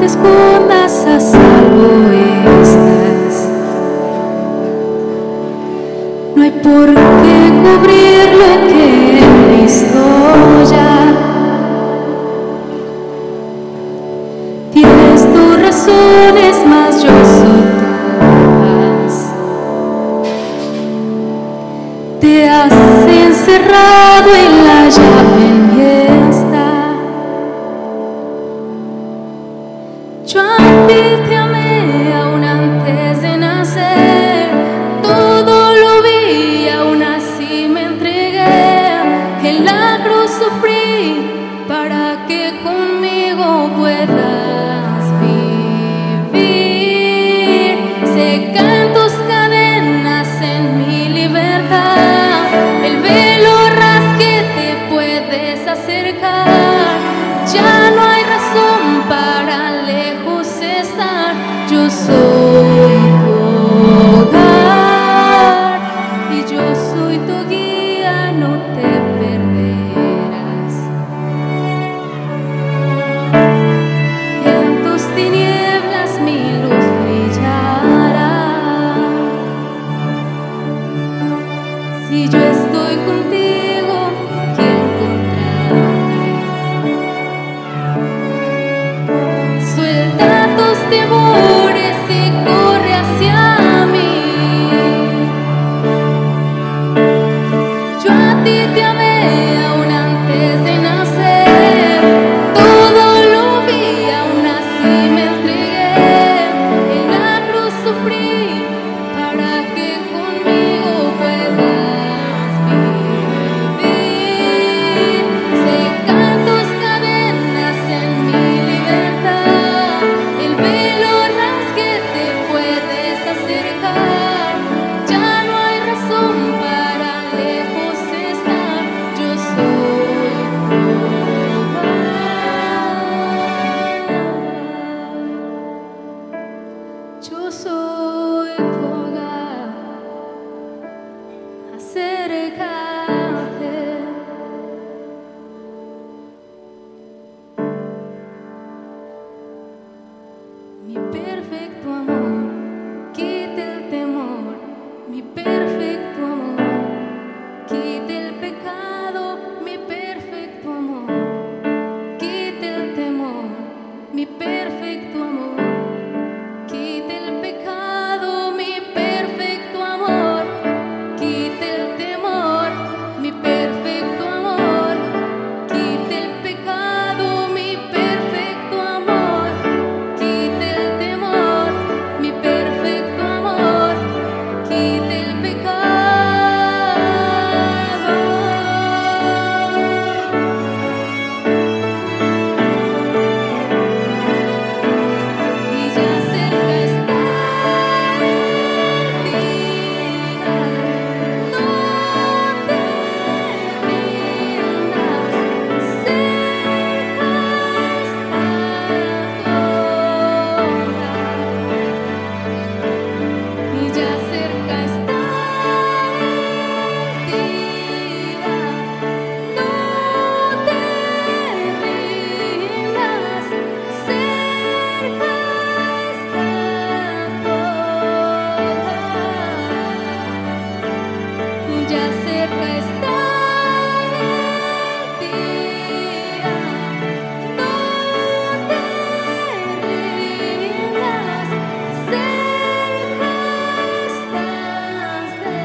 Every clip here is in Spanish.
te escondas, a salvo estás. No hay por qué cubrir lo que he visto ya. Tienes tus razones, mas yo soy tu paz. Te has encerrado en la llave enhiesta. Yo a ti te amé aún antes de nacer. Todo lo vi, aún así me entregué. En la cruz sufrí para que conmigo puedas vivir. Se caen tus cadenas en mi libertad. El velo rasgue, te puedes acercar. Ya no hay razón para lejos estar. Yo soy tu hogar y yo soy tu guía, no te perderás. Y en tus tinieblas mi luz brillará. Si yo estoy contigo, ¿quién contra ti? Suelta tus temores y corre hacia mí. Yo a ti te amé aún antes de nacer. Todo lo vi, aún así me entregué. En la cruz sufrí para que conmigo puedas vivir. Se caen tus cadenas en mi libertad. El velo rasgue, te puedes acercar. Ya no hay razón para lejos estar. Yo soy tu hogar. Yo soy tu hogar. Acércate. Mi perfecto amor, quita el temor. Mi perfecto amor, quita el pecado. Mi perfecto amor, quita el temor. Mi perfecto amor, quita el pecado. Mi perfecto amor, quita el temor. Mi perfecto amor, quita el pecado. Mi perfecto amor, quita el temor. Mi perfecto amor, quita el pecado. Y ya cerca está el día. No te rindas, cerca está tu hogar. Y ya cerca está el día. No te rindas, cerca está tu hogar. Y ya cerca está el día. No te rindas, cerca estás de mí.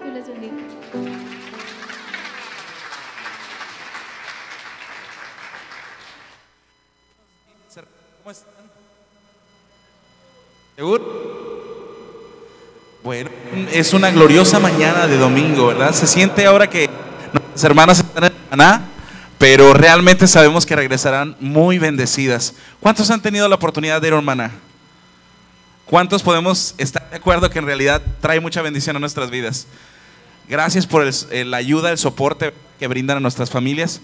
Dios les bendiga. ¿Cómo están? ¿Seguro? Bueno, es una gloriosa mañana de domingo, ¿verdad? Se siente ahora que nuestras hermanas están en Maná, pero realmente sabemos que regresarán muy bendecidas. ¿Cuántos han tenido la oportunidad de ir a Maná? ¿Cuántos podemos estar de acuerdo que en realidad trae mucha bendición a nuestras vidas? Gracias por la ayuda, el soporte que brindan a nuestras familias.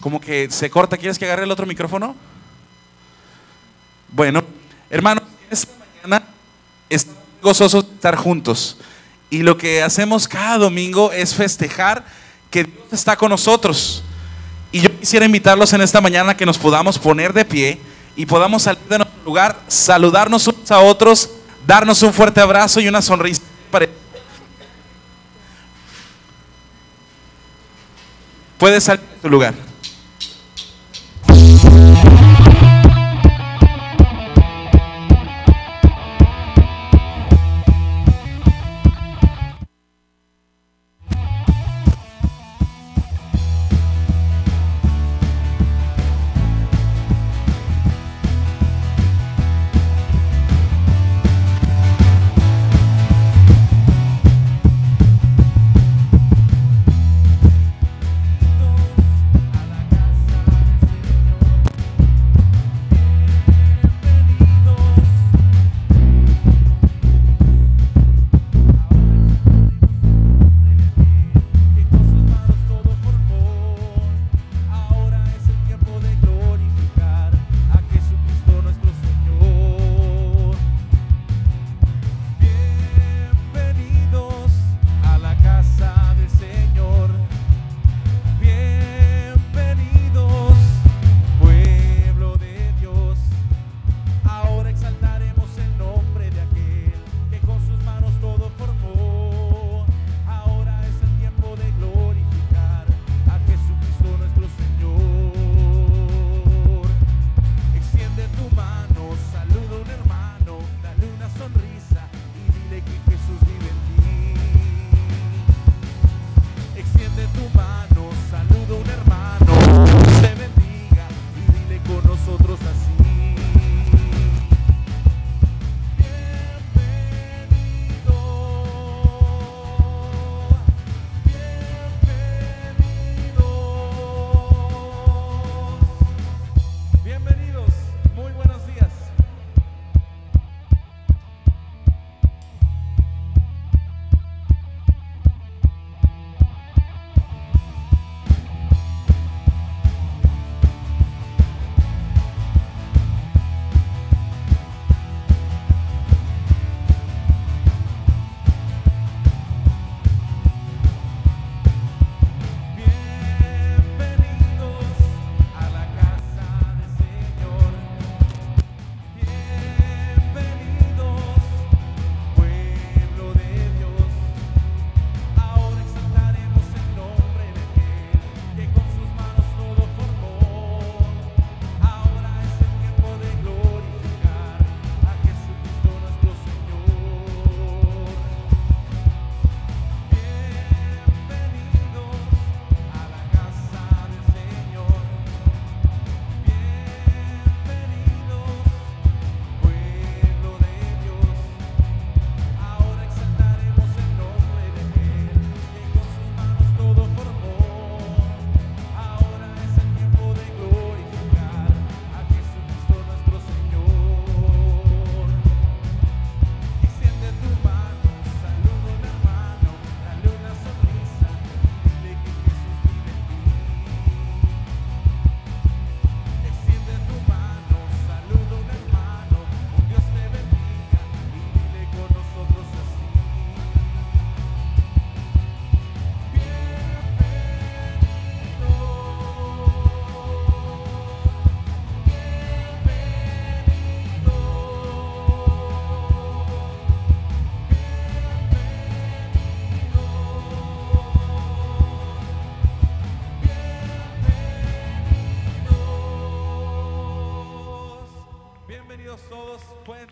Como que se corta, ¿quieres que agarre el otro micrófono? Bueno, hermanos, esta mañana estamos gozosos de estar juntos. Y lo que hacemos cada domingo es festejar que Dios está con nosotros. Y yo quisiera invitarlos en esta mañana a que nos podamos poner de pie y podamos salir de nuestro lugar, saludarnos unos a otros, darnos un fuerte abrazo y una sonrisa. Puedes salir de tu lugar.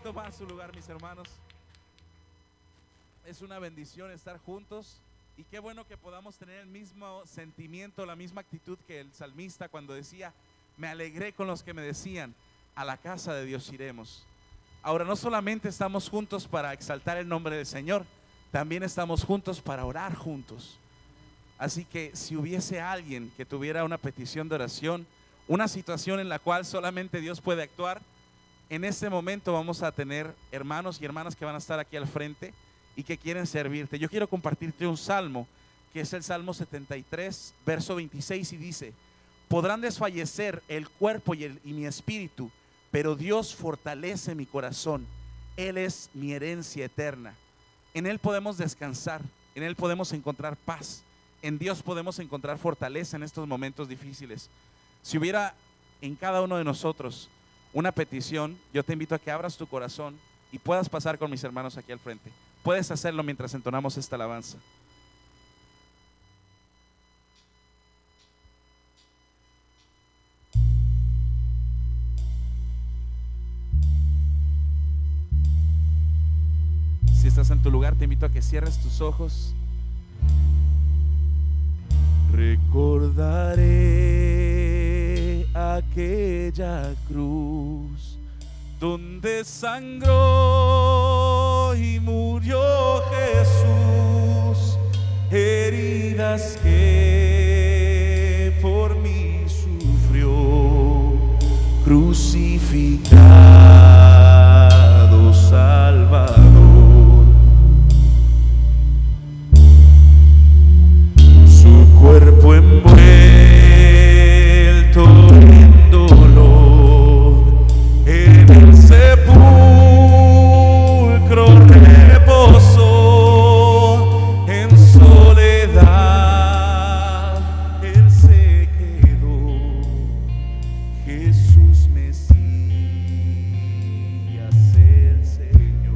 Tomar su lugar, mis hermanos. Es una bendición estar juntos y qué bueno que podamos tener el mismo sentimiento, la misma actitud que el salmista cuando decía: me alegré con los que me decían, a la casa de Dios iremos. Ahora, no solamente estamos juntos para exaltar el nombre del Señor, también estamos juntos para orar juntos. Así que si hubiese alguien que tuviera una petición de oración, una situación en la cual solamente Dios puede actuar, en este momento vamos a tener hermanos y hermanas que van a estar aquí al frente y que quieren servirte. Yo quiero compartirte un salmo, que es el Salmo 73, verso 26, y dice: podrán desfallecer el cuerpo y mi espíritu, pero Dios fortalece mi corazón. Él es mi herencia eterna. En Él podemos descansar, en Él podemos encontrar paz, en Dios podemos encontrar fortaleza en estos momentos difíciles. Si hubiera en cada uno de nosotros una petición, yo te invito a que abras tu corazón y puedas pasar con mis hermanos aquí al frente. Puedes hacerlo mientras entonamos esta alabanza. Si estás en tu lugar, te invito a que cierres tus ojos. Recordaré aquella cruz donde sangró y murió Jesús, heridas que por mí sufrió, crucificado Salvador. Cuerpo envuelto en dolor, en el sepulcro reposó, en soledad él se quedó. Jesús Mesías, el Señor.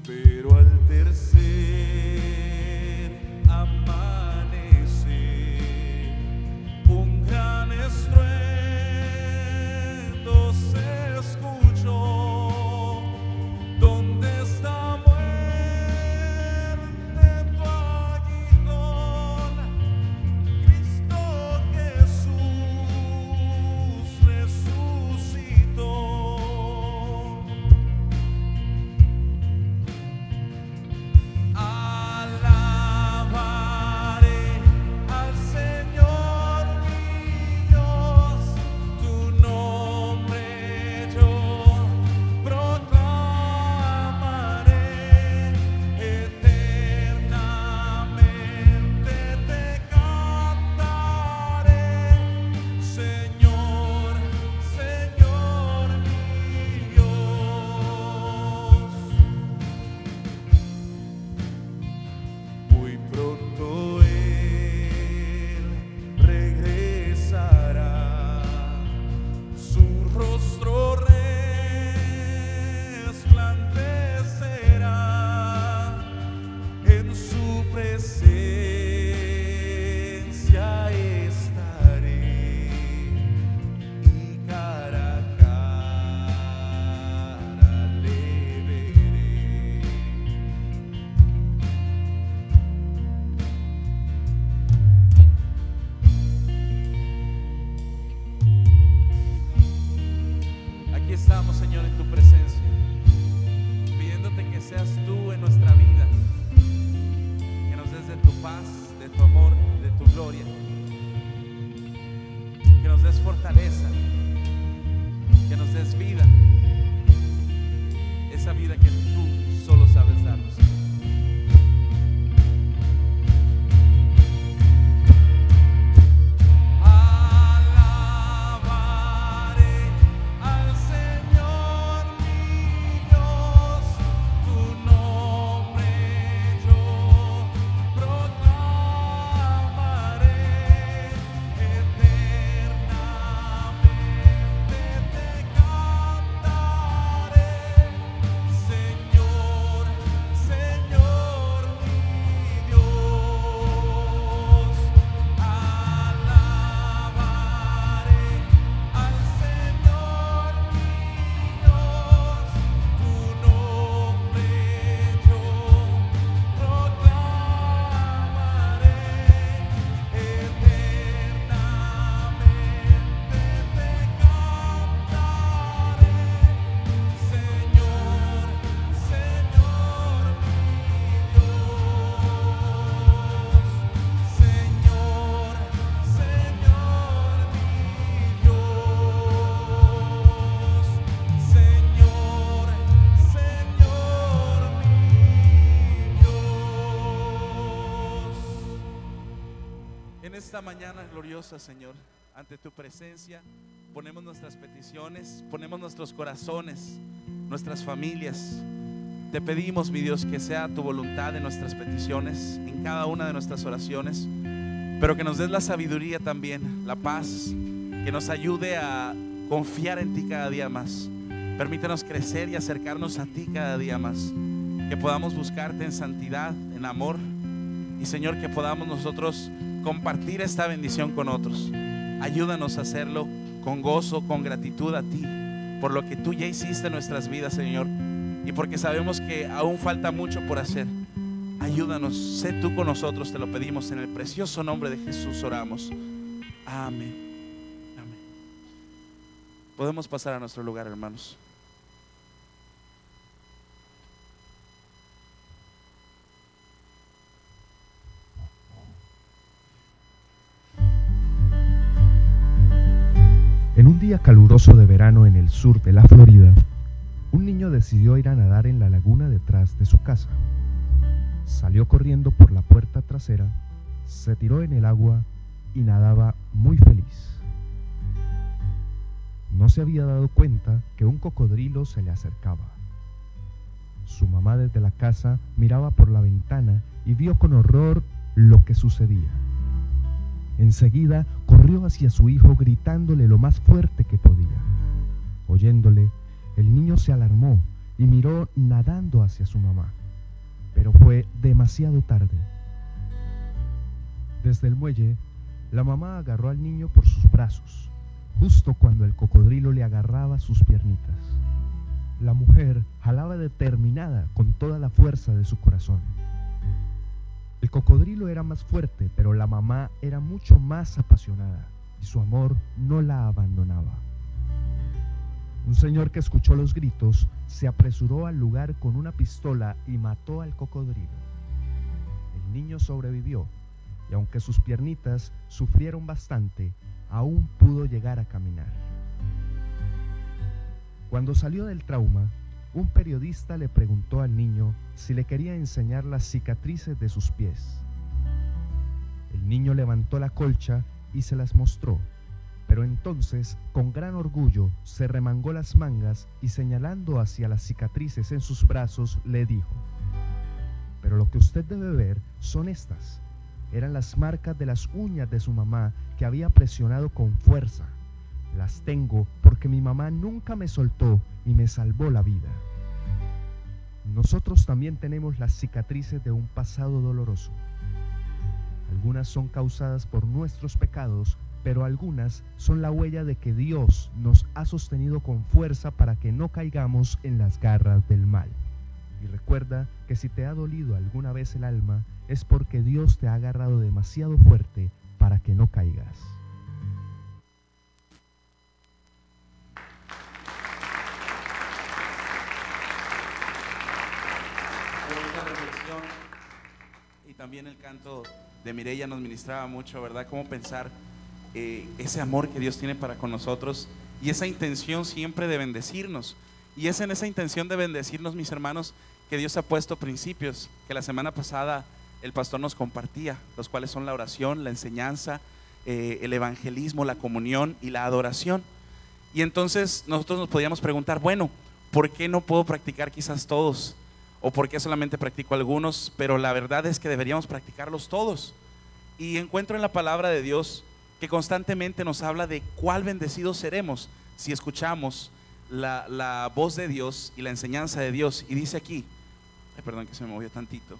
Pero al tercer amanecer, un gran estruendo se escuchó. ¿Dónde está, muerte, tu aguijón? Cristo Jesús resucitó. Estamos, Señor, en tu presencia, pidiéndote que seas tú en nuestra vida, que nos des de tu paz, de tu amor, de tu gloria, que nos des fortaleza, que nos des vida, esa vida que tú solo sabes darnos. Señor, En esta mañana gloriosa, Señor, ante tu presencia ponemos nuestras peticiones, ponemos nuestros corazones, nuestras familias. Te pedimos, mi Dios, que sea tu voluntad en nuestras peticiones, en cada una de nuestras oraciones, pero que nos des la sabiduría también, la paz, que nos ayude a confiar en ti cada día más. Permítenos crecer y acercarnos a ti cada día más, que podamos buscarte en santidad, en amor, y Señor, que podamos nosotros compartir esta bendición con otros. Ayúdanos a hacerlo con gozo, con gratitud a ti por lo que tú ya hiciste en nuestras vidas, Señor, y porque sabemos que aún falta mucho por hacer. Ayúdanos, sé tú con nosotros, te lo pedimos en el precioso nombre de Jesús oramos. Amén. Amén. Podemos pasar a nuestro lugar, hermanos. En un día caluroso de verano en el sur de la Florida, un niño decidió ir a nadar en la laguna detrás de su casa. Salió corriendo por la puerta trasera, se tiró en el agua y nadaba muy feliz. No se había dado cuenta que un cocodrilo se le acercaba. Su mamá desde la casa miraba por la ventana y vio con horror lo que sucedía. Enseguida corrió hacia su hijo gritándole lo más fuerte que podía. Oyéndole, el niño se alarmó y miró nadando hacia su mamá, pero fue demasiado tarde. Desde el muelle, la mamá agarró al niño por sus brazos, justo cuando el cocodrilo le agarraba sus piernitas. La mujer jalaba determinada con toda la fuerza de su corazón. El cocodrilo era más fuerte, pero la mamá era mucho más apasionada y su amor no la abandonaba. Un señor que escuchó los gritos se apresuró al lugar con una pistola y mató al cocodrilo. El niño sobrevivió y aunque sus piernitas sufrieron bastante, aún pudo llegar a caminar. Cuando salió del trauma, un periodista le preguntó al niño si le quería enseñar las cicatrices de sus pies. El niño levantó la colcha y se las mostró, pero entonces, con gran orgullo, se remangó las mangas y señalando hacia las cicatrices en sus brazos, le dijo: «Pero lo que usted debe ver son estas». Eran las marcas de las uñas de su mamá que había presionado con fuerza. Las tengo porque mi mamá nunca me soltó y me salvó la vida. Nosotros también tenemos las cicatrices de un pasado doloroso. Algunas son causadas por nuestros pecados, pero algunas son la huella de que Dios nos ha sostenido con fuerza para que no caigamos en las garras del mal. Y recuerda que si te ha dolido alguna vez el alma, es porque Dios te ha agarrado demasiado fuerte para que no caigas. Y también el canto de Mireya nos ministraba mucho, ¿verdad? Cómo pensar ese amor que Dios tiene para con nosotros y esa intención siempre de bendecirnos. Y es en esa intención de bendecirnos, mis hermanos, que Dios ha puesto principios que la semana pasada el pastor nos compartía, los cuales son la oración, la enseñanza, el evangelismo, la comunión y la adoración. Y entonces nosotros nos podíamos preguntar, bueno, ¿por qué no puedo practicar quizás todos? ¿O por qué solamente practico algunos? Pero la verdad es que deberíamos practicarlos todos. Y encuentro en la palabra de Dios que constantemente nos habla de cuál bendecidos seremos si escuchamos la voz de Dios y la enseñanza de Dios. Y dice aquí, perdón que se me movió tantito,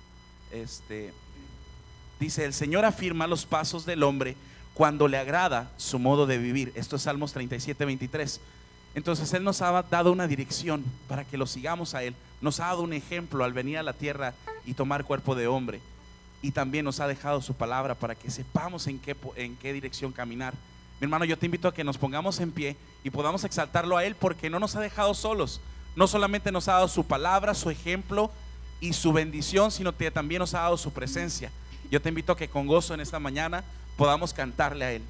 dice: el Señor afirma los pasos del hombre cuando le agrada su modo de vivir. Esto es Salmos 37:23. Entonces Él nos ha dado una dirección para que lo sigamos a Él. Nos ha dado un ejemplo al venir a la tierra y tomar cuerpo de hombre. Y también nos ha dejado su palabra para que sepamos en qué dirección caminar. Mi hermano, yo te invito a que nos pongamos en pie y podamos exaltarlo a Él, porque no nos ha dejado solos. No solamente nos ha dado su palabra, su ejemplo y su bendición, sino que también nos ha dado su presencia. Yo te invito a que con gozo en esta mañana podamos cantarle a Él.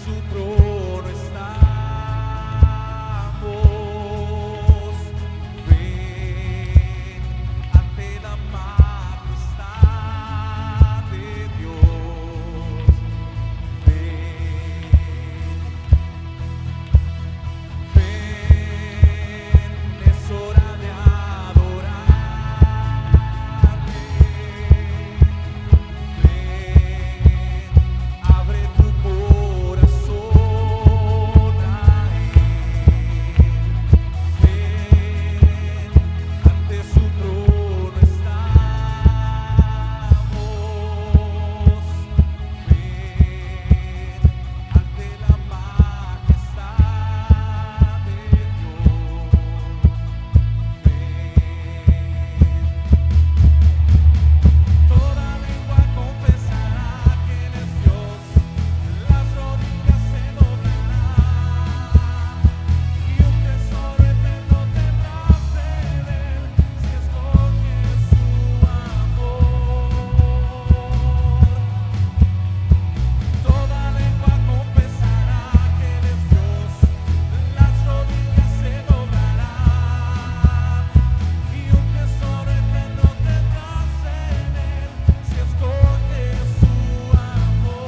su trono estamos. Ven ante la majestad de Dios. Ven, es hora de adorarle. Abre tu corazón a Él. Ven, ante su trono estamos. Ven, ante la majestad de Dios. Toda lengua confesará que Él es Dios, las rodillas se doblarán, y un tesoro eterno tendrás en Él, si escoges su amor. Toda lengua confesará que Él es Dios, las rodillas se doblarán, y un tesoro eterno tendrás en Él, si escoges su amor.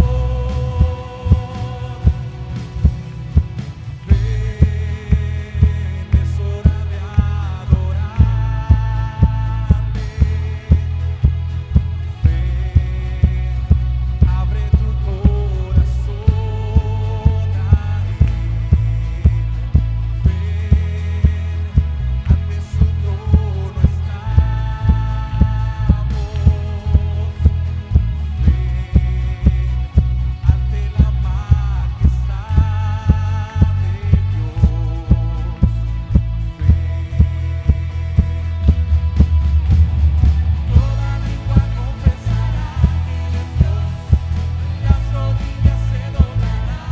Ven, es hora de adorarle. Ven, abre tu corazón a Él. Ven, ante su trono estamos. Ante la majestad de Dios. Toda lengua confesará que Él es Dios, las rodillas se doblarán,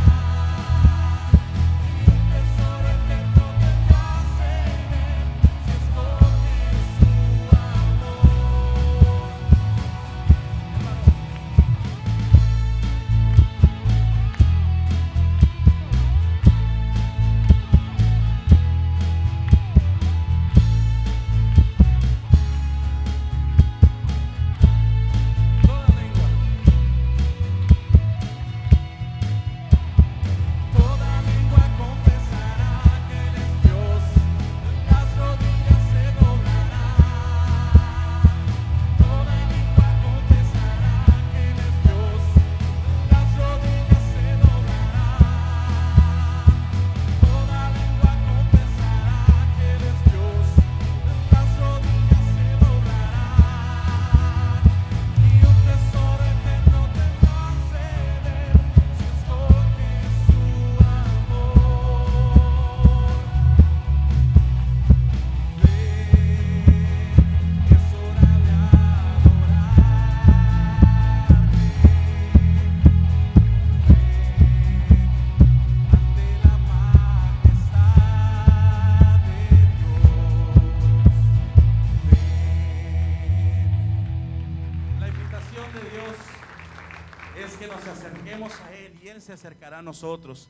y un tesoro eterno tendrás en Él, si escoges su amor. Toda lengua confesará que Él es Dios, las rodillas se doblarán. Toda lengua confesará que Él es Dios, las rodillas se doblarán. Toda lengua confesará que Él es Dios, las rodillas se doblarán, y un tesoro eterno tendrás en Él, si escoges su amor. Ven, es hora de adorarle. Ante la majestad de Dios. La invitación de Dios es que nos acerquemos a Él y Él se acercará a nosotros.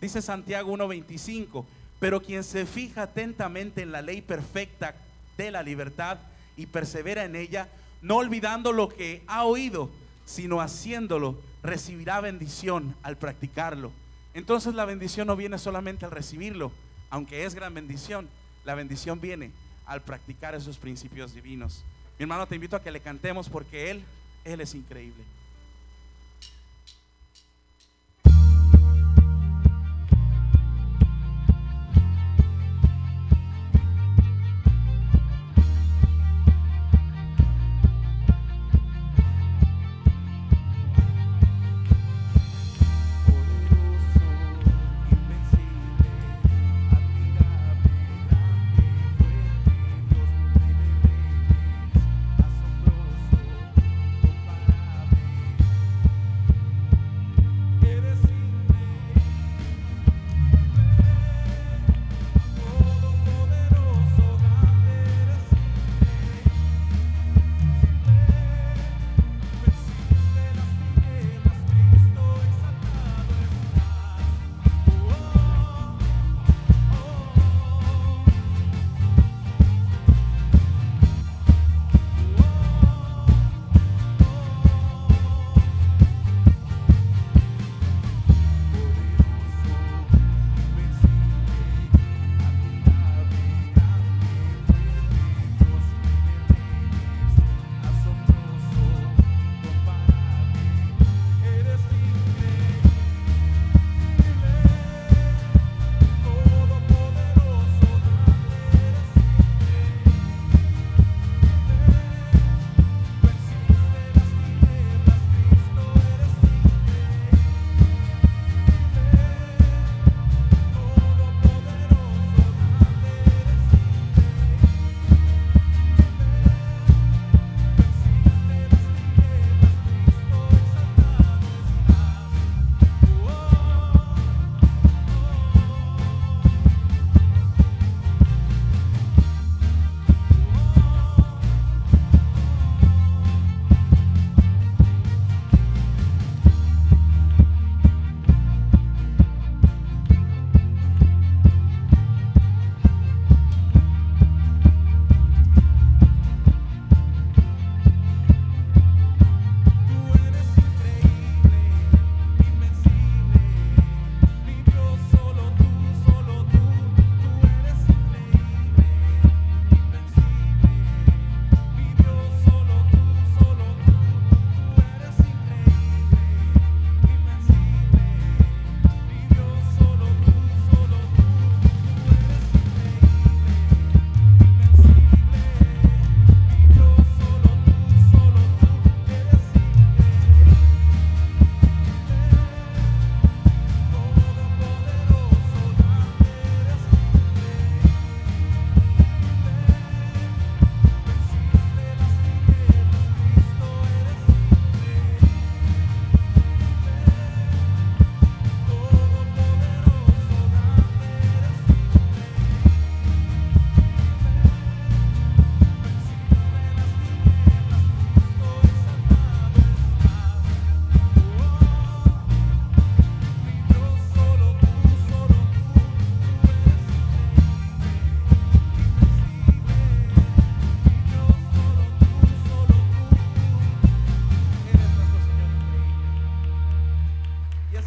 Dice Santiago 1:25, pero quien se fija atentamente en la ley perfecta de la libertad y persevera en ella, no olvidando lo que ha oído, sino haciéndolo, recibirá bendición al practicarlo. Entonces la bendición no viene solamente al recibirlo, aunque es gran bendición. La bendición viene al practicar esos principios divinos. Mi hermano, te invito a que le cantemos porque Él es increíble. Poderoso, invencible, admirable, grande, fuerte, Dios, rey de reyes, asombroso,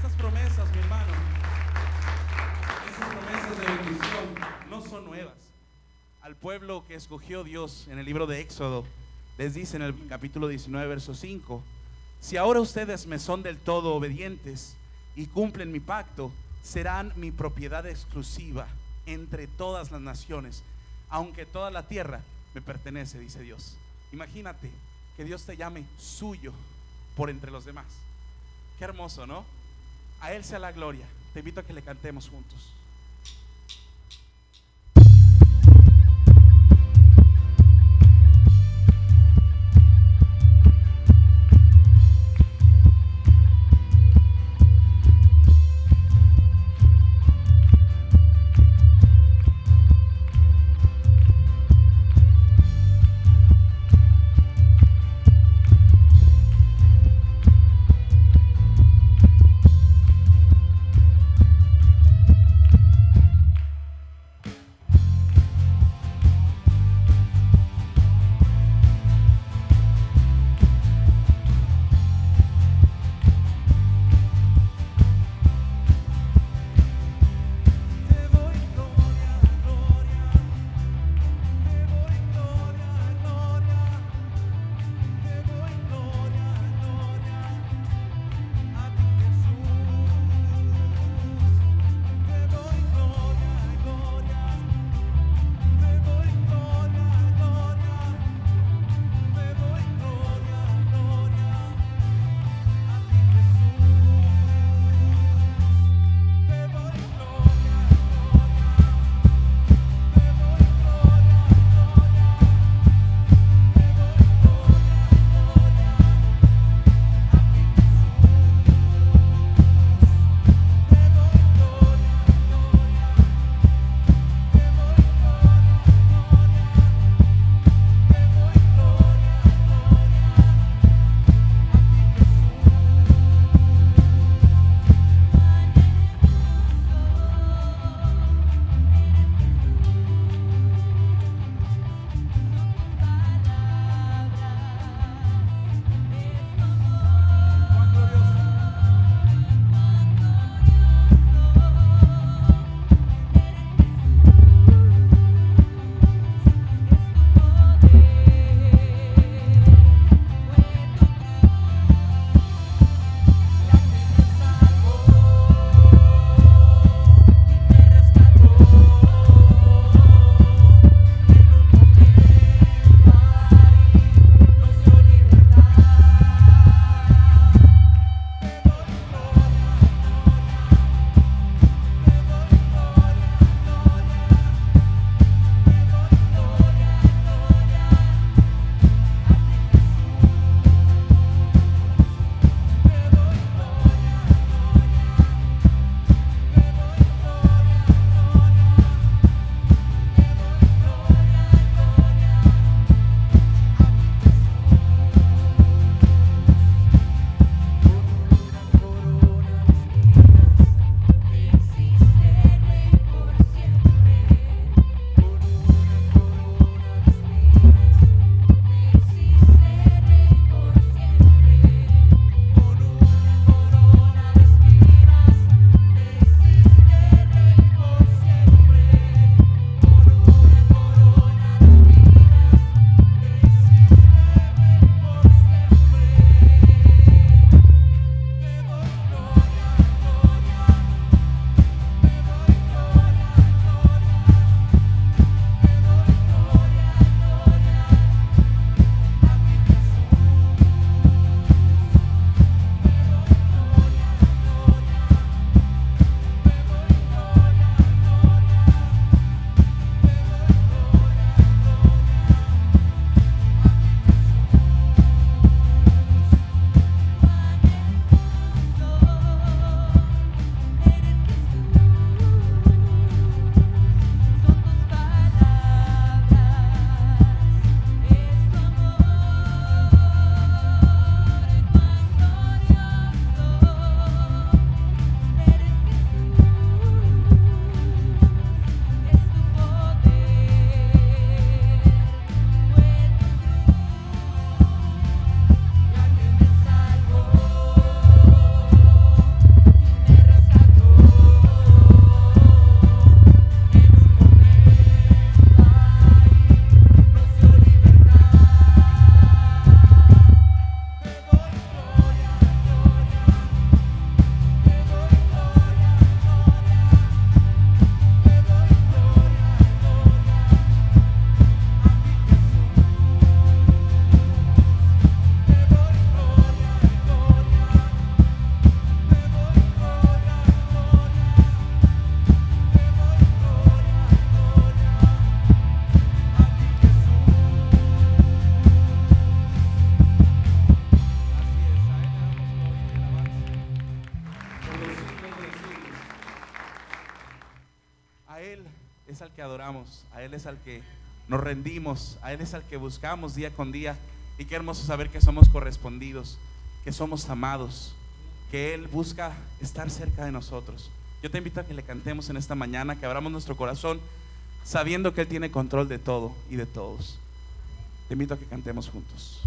esas promesas, mi hermano, esas promesas de bendición no son nuevas. Al pueblo que escogió Dios en el libro de Éxodo, les dice en el capítulo 19, verso 5: si ahora ustedes me son del todo obedientes y cumplen mi pacto, serán mi propiedad exclusiva entre todas las naciones, aunque toda la tierra me pertenece, dice Dios. Imagínate que Dios te llame suyo por entre los demás. Qué hermoso, ¿no? A Él sea la gloria. Te invito a que le cantemos juntos. es al que adoramos, a Él es al que nos rendimos, a Él es al que buscamos día con día. Y qué hermoso saber que somos correspondidos, que somos amados, que Él busca estar cerca de nosotros. Yo te invito a que le cantemos en esta mañana, que abramos nuestro corazón sabiendo que Él tiene control de todo y de todos. Te invito a que cantemos juntos.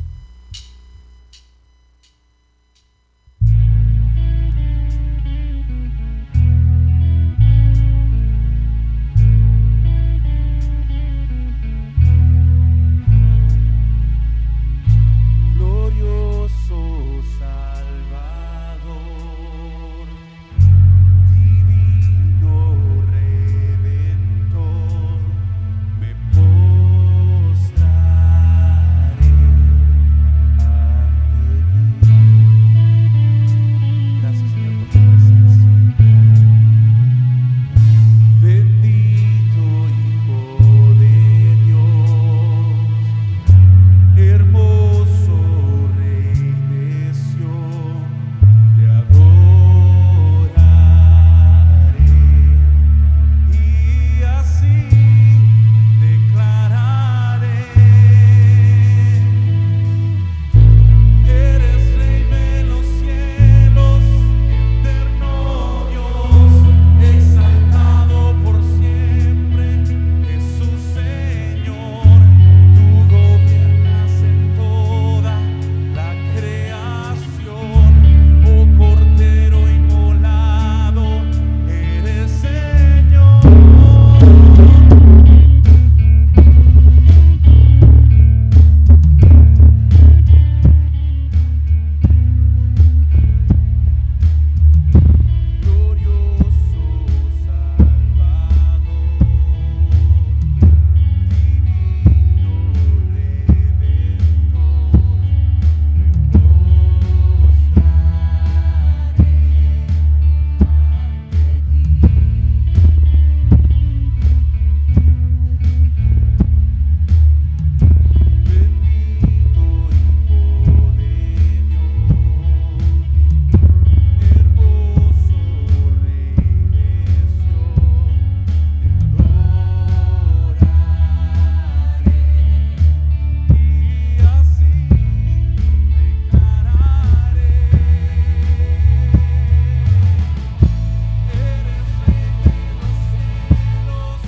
Glorioso Salvador, divino Redentor, me postraré ante ti. Gracias, Señor, por tu presencia. Bendito Hijo de Dios, hermoso Rey de Sión, te adoraré y así declararé: eres Rey de los cielos, eterno Dios, exaltado por siempre, Jesús Señor. Tú gobiernas en toda la creación, oh Cordero inmolado, eres Señor. Glorioso Salvador, divino Redentor, me Bendito Hijo de Dios, hermoso Rey de Sión, te adoraré y así declararé: eres Rey de los cielos,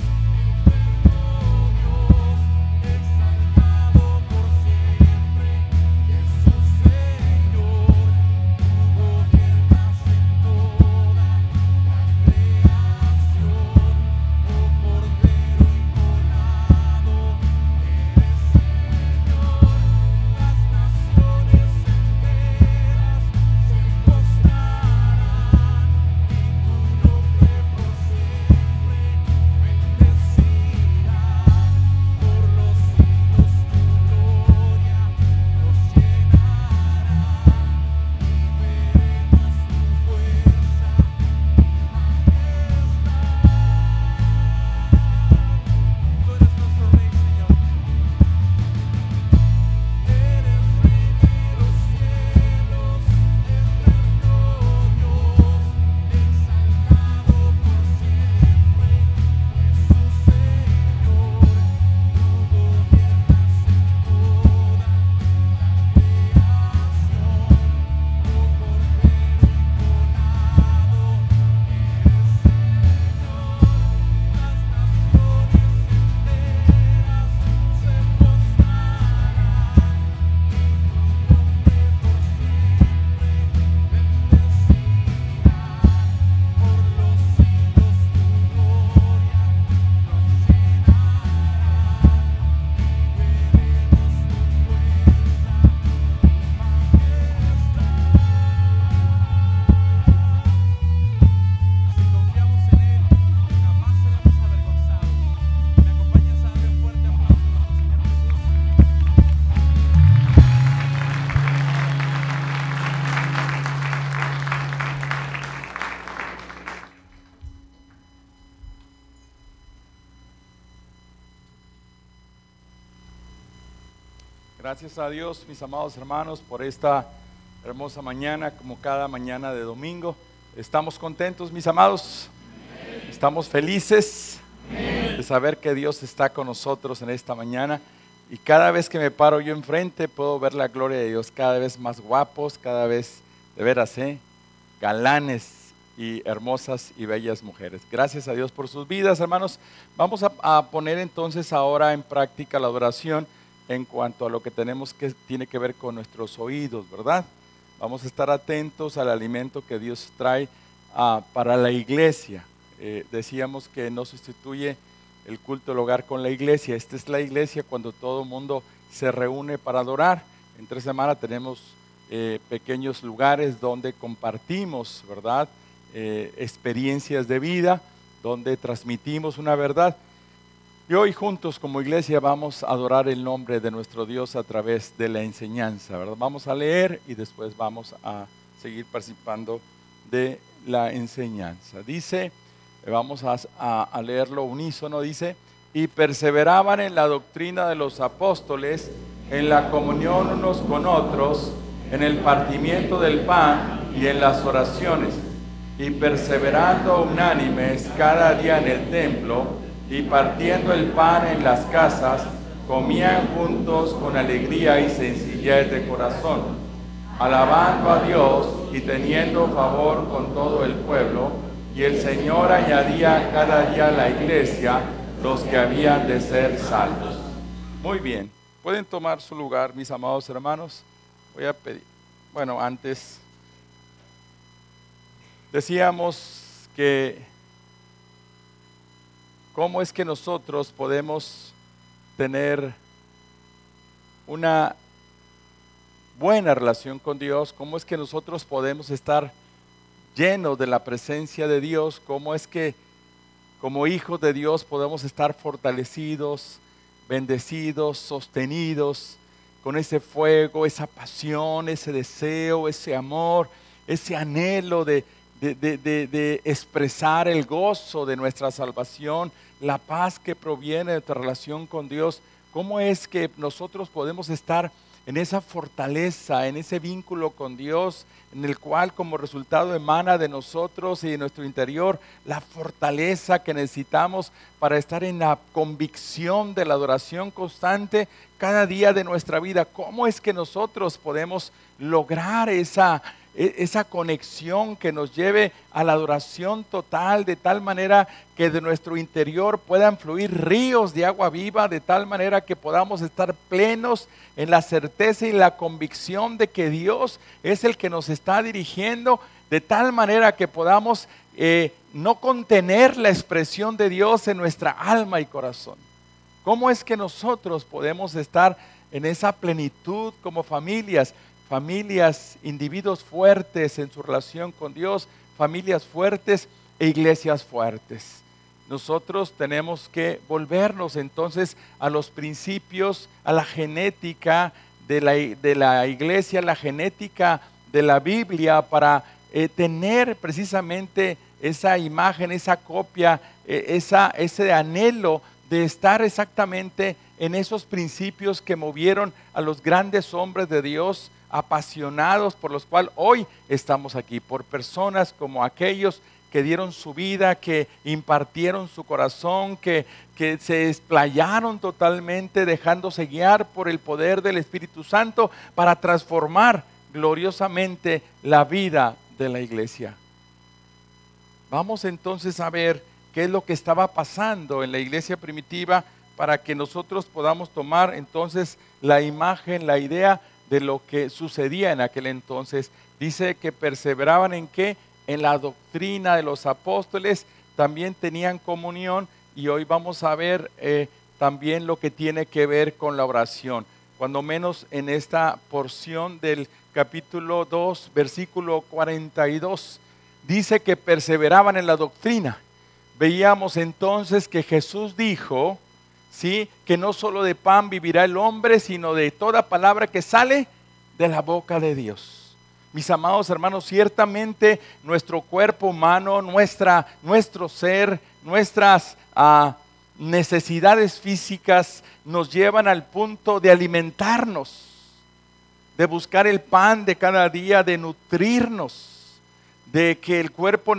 eterno Dios, exaltado por siempre, Jesús Señor. Tú gobiernas en toda la creación, oh Cordero inmolado, eres Señor. Las naciones enteras se postrarán y tu nombre por siempre bendecirán. Por los siglos tu gloria nos llenará y veremos tu fuerza y majestad. Tú eres nuestro Rey, Señor. Eres Rey de los cielos, eterno Dios, exaltado por siempre, Jesús Señor. Tú gobiernas en toda la creación, oh Cordero inmolado, eres Señor. Las naciones enteras se postrarán y tu nombre por siempre bendecirán. Por los siglos tu gloria nos llenará y veremos tu fuerza y majestad. Si confiamos en Él, jamás seremos avergonzados. ¿Me acompañas a darle un fuerte aplauso a nuestro Señor Jesús? Gracias a Dios, mis amados hermanos, por esta hermosa mañana, como cada mañana de domingo. ¿Estamos contentos, mis amados? ¿Estamos felices? de saber que Dios está con nosotros en esta mañana. Y cada vez que me paro yo enfrente puedo ver la gloria de Dios, cada vez más guapos, cada vez, de veras, galanes y hermosas y bellas mujeres. Gracias a Dios por sus vidas, hermanos. Vamos a poner entonces ahora en práctica la adoración en cuanto a lo que tiene que ver con nuestros oídos, ¿verdad? Vamos a estar atentos al alimento que Dios trae para la iglesia. Decíamos que no sustituye el culto del hogar con la iglesia. Esta es la iglesia cuando todo el mundo se reúne para adorar. Entre semana tenemos pequeños lugares donde compartimos, ¿verdad? Experiencias de vida, donde transmitimos una verdad. Y hoy juntos como iglesia vamos a adorar el nombre de nuestro Dios a través de la enseñanza, ¿verdad? Vamos a leer y después vamos a seguir participando de la enseñanza. Dice, vamos a leerlo unísono, dice: y perseveraban en la doctrina de los apóstoles, en la comunión unos con otros, en el partimiento del pan y en las oraciones, y perseverando unánimes cada día en el templo, y partiendo el pan en las casas, comían juntos con alegría y sencillez de corazón, alabando a Dios y teniendo favor con todo el pueblo. Y el Señor añadía cada día a la iglesia los que habían de ser salvos. Muy bien, pueden tomar su lugar, mis amados hermanos. Voy a pedir, bueno, antes decíamos que cómo es que nosotros podemos tener una buena relación con Dios, cómo es que nosotros podemos estar llenos de la presencia de Dios, cómo es que como hijos de Dios podemos estar fortalecidos, bendecidos, sostenidos con ese fuego, esa pasión, ese deseo, ese amor, ese anhelo de expresar el gozo de nuestra salvación, la paz que proviene de nuestra relación con Dios. ¿Cómo es que nosotros podemos estar en esa fortaleza, en ese vínculo con Dios, en el cual como resultado emana de nosotros y de nuestro interior la fortaleza que necesitamos para estar en la convicción de la adoración constante cada día de nuestra vida? ¿Cómo es que nosotros podemos lograr esa conexión que nos lleve a la adoración total, de tal manera que de nuestro interior puedan fluir ríos de agua viva, de tal manera que podamos estar plenos en la certeza y la convicción de que Dios es el que nos está dirigiendo, de tal manera que podamos no contener la expresión de Dios en nuestra alma y corazón? ¿Cómo es que nosotros podemos estar en esa plenitud como familias, individuos fuertes en su relación con Dios, familias fuertes e iglesias fuertes? Nosotros tenemos que volvernos entonces a los principios, a la genética de la iglesia, la genética de la Biblia, para tener precisamente esa imagen, esa copia, ese anhelo de estar exactamente en esos principios que movieron a los grandes hombres de Dios, apasionados, por los cuales hoy estamos aquí, por personas como aquellos que dieron su vida, que impartieron su corazón, que se explayaron totalmente, dejándose guiar por el poder del Espíritu Santo para transformar gloriosamente la vida de la iglesia. Vamos entonces a ver qué es lo que estaba pasando en la iglesia primitiva para que nosotros podamos tomar entonces la imagen, la idea de lo que sucedía en aquel entonces. Dice que perseveraban ¿en qué? En la doctrina de los apóstoles, también tenían comunión, y hoy vamos a ver también lo que tiene que ver con la oración, cuando menos en esta porción del capítulo 2, versículo 42, dice que perseveraban en la doctrina. Veíamos entonces que Jesús dijo, ¿sí?, que no solo de pan vivirá el hombre, sino de toda palabra que sale de la boca de Dios. Mis amados hermanos, ciertamente nuestro cuerpo humano, nuestro ser, nuestras necesidades físicas nos llevan al punto de alimentarnos, de buscar el pan de cada día, de nutrirnos, de que el cuerpo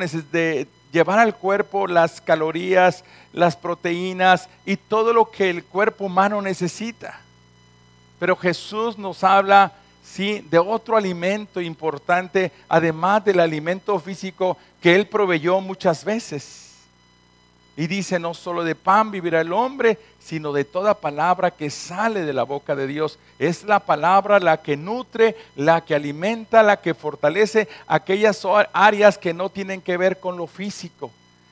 llevar al cuerpo las calorías, las proteínas y todo lo que el cuerpo humano necesita. Pero Jesús nos habla, sí, de otro alimento importante, además del alimento físico que Él proveyó muchas veces. Y dice, no solo de pan vivirá el hombre, sino de toda palabra que sale de la boca de Dios. Es la palabra la que nutre, la que alimenta, la que fortalece aquellas áreas que no tienen que ver con lo físico,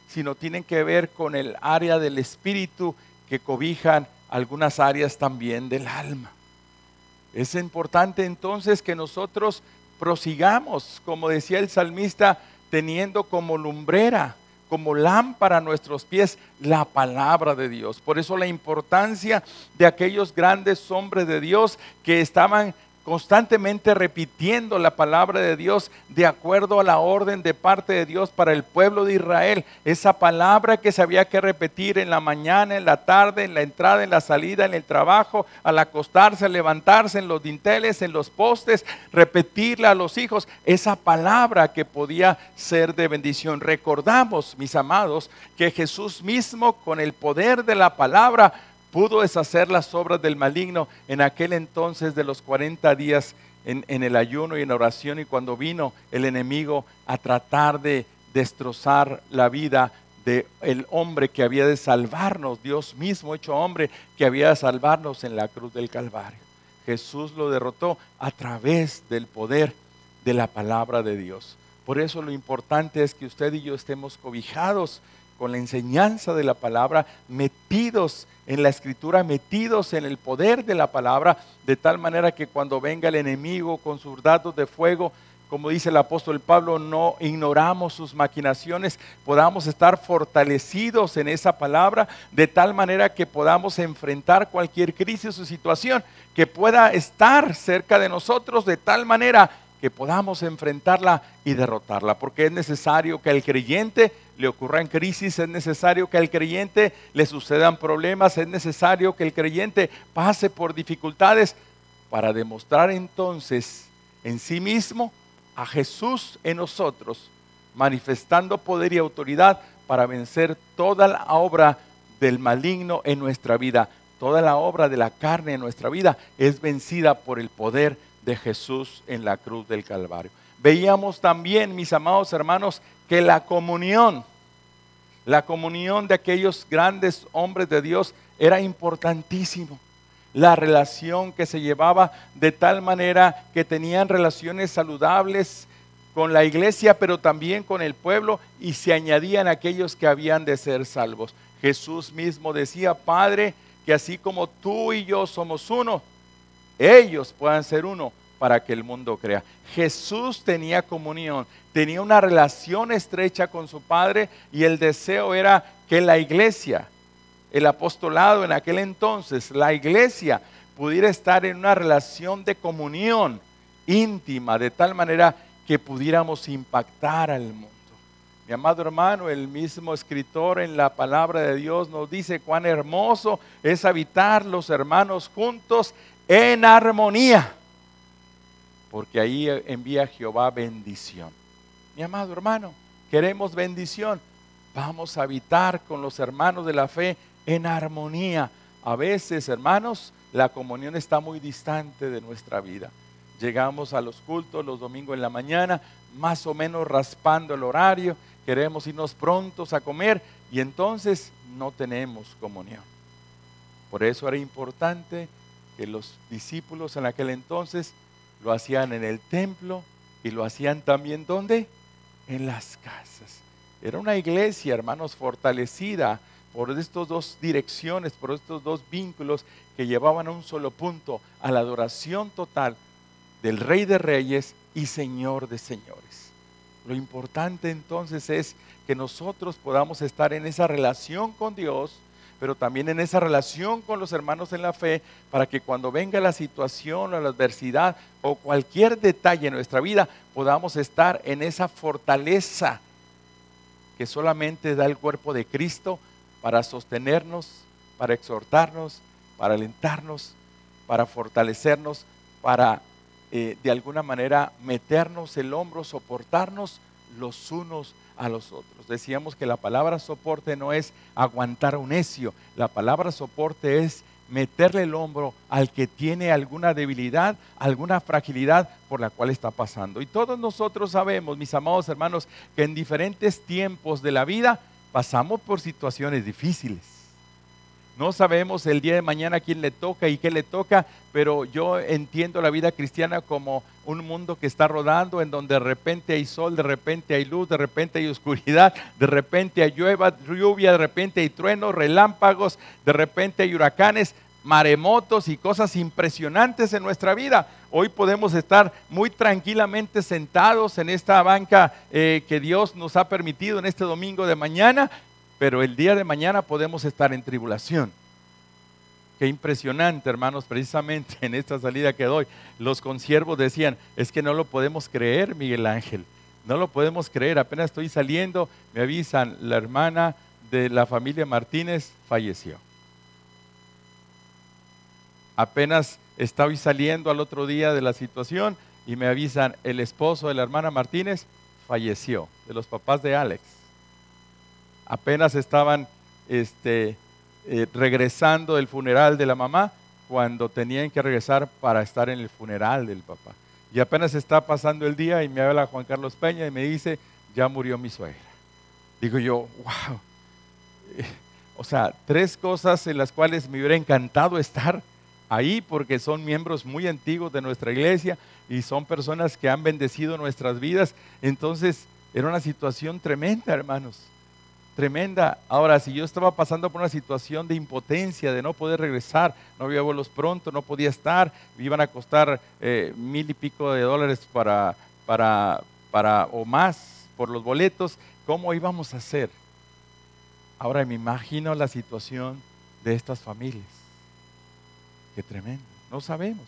sino tienen que ver con el área del espíritu, que cobijan algunas áreas también del alma. Es importante entonces que nosotros prosigamos, como decía el salmista, teniendo como lumbrera, como lámpara a nuestros pies, la palabra de Dios. Por eso la importancia de aquellos grandes hombres de Dios que estaban constantemente repitiendo la palabra de Dios de acuerdo a la orden de parte de Dios para el pueblo de Israel. Esa palabra que se había que repetir en la mañana, en la tarde, en la entrada, en la salida, en el trabajo, al acostarse, al levantarse, en los dinteles, en los postes, repetirla a los hijos. Esa palabra que podía ser de bendición. Recordamos, mis amados, que Jesús mismo, con el poder de la palabra, pudo deshacer las obras del maligno en aquel entonces de los 40 días en el ayuno y en oración, y cuando vino el enemigo a tratar de destrozar la vida del hombre que había de salvarnos, Dios mismo hecho hombre que había de salvarnos en la cruz del Calvario. Jesús lo derrotó a través del poder de la palabra de Dios. Por eso lo importante es que usted y yo estemos cobijados con la enseñanza de la palabra, metidos en la escritura, metidos en el poder de la palabra, de tal manera que cuando venga el enemigo con sus dardos de fuego, como dice el apóstol Pablo, no ignoramos sus maquinaciones, podamos estar fortalecidos en esa palabra, de tal manera que podamos enfrentar cualquier crisis o situación que pueda estar cerca de nosotros, de tal manera que podamos enfrentarla y derrotarla, porque es necesario que al creyente le ocurran crisis, es necesario que al creyente le sucedan problemas, es necesario que el creyente pase por dificultades para demostrar entonces en sí mismo a Jesús en nosotros, manifestando poder y autoridad para vencer toda la obra del maligno en nuestra vida. Toda la obra de la carne en nuestra vida es vencida por el poder de Jesús en la cruz del Calvario. Veíamos también, mis amados hermanos, que la comunión de aquellos grandes hombres de Dios era importantísimo. La relación que se llevaba de tal manera que tenían relaciones saludables con la iglesia, pero también con el pueblo, y se añadían aquellos que habían de ser salvos. Jesús mismo decía, Padre, que así como tú y yo somos uno, ellos puedan ser uno para que el mundo crea. Jesús tenía comunión, tenía una relación estrecha con su Padre, y el deseo era que la iglesia, el apostolado en aquel entonces, la iglesia pudiera estar en una relación de comunión íntima, de tal manera que pudiéramos impactar al mundo. Mi amado hermano, el mismo escritor en la palabra de Dios nos dice cuán hermoso es habitar los hermanos juntos en armonía, porque ahí envía Jehová bendición. Mi amado hermano, queremos bendición, vamos a habitar con los hermanos de la fe en armonía. A veces, hermanos, la comunión está muy distante de nuestra vida. Llegamos a los cultos los domingos en la mañana, más o menos raspando el horario, queremos irnos prontos a comer y entonces no tenemos comunión. Por eso era importante que los discípulos en aquel entonces lo hacían en el templo y lo hacían también ¿dónde? En las casas. Era una iglesia, hermanos, fortalecida por estas dos direcciones, por estos dos vínculos que llevaban a un solo punto, a la adoración total del Rey de Reyes y Señor de Señores. Lo importante entonces es que nosotros podamos estar en esa relación con Dios, pero también en esa relación con los hermanos en la fe, para que cuando venga la situación o la adversidad o cualquier detalle en nuestra vida, podamos estar en esa fortaleza que solamente da el cuerpo de Cristo para sostenernos, para exhortarnos, para alentarnos, para fortalecernos, para de alguna manera meternos el hombro, soportarnos los unos a los otros. Decíamos que la palabra soporte no es aguantar a un necio, la palabra soporte es meterle el hombro al que tiene alguna debilidad, alguna fragilidad por la cual está pasando. Y todos nosotros sabemos, mis amados hermanos, que en diferentes tiempos de la vida pasamos por situaciones difíciles. No sabemos el día de mañana quién le toca y qué le toca, pero yo entiendo la vida cristiana como un mundo que está rodando, en donde de repente hay sol, de repente hay luz, de repente hay oscuridad, de repente hay lluvia, de repente hay truenos, relámpagos, de repente hay huracanes, maremotos y cosas impresionantes en nuestra vida. Hoy podemos estar muy tranquilamente sentados en esta banca que Dios nos ha permitido en este domingo de mañana, pero el día de mañana podemos estar en tribulación. Qué impresionante, hermanos, precisamente en esta salida que doy, los consiervos decían, es que no lo podemos creer, Miguel Ángel, no lo podemos creer, apenas estoy saliendo, me avisan, la hermana de la familia Martínez falleció. Apenas estoy saliendo al otro día de la situación y me avisan, el esposo de la hermana Martínez falleció, de los papás de Alex. Apenas estaban regresando del funeral de la mamá cuando tenían que regresar para estar en el funeral del papá. Y apenas está pasando el día y me habla Juan Carlos Peña y me dice, ya murió mi suegra. Digo yo, wow. O sea, 3 cosas en las cuales me hubiera encantado estar ahí porque son miembros muy antiguos de nuestra iglesia y son personas que han bendecido nuestras vidas. Entonces, era una situación tremenda, hermanos. Tremenda. Ahora, si yo estaba pasando por una situación de impotencia, de no poder regresar, no había vuelos pronto, no podía estar, me iban a costar $1,000 y pico de dólares o más por los boletos, ¿cómo íbamos a hacer? Ahora me imagino la situación de estas familias. Qué tremendo. No sabemos.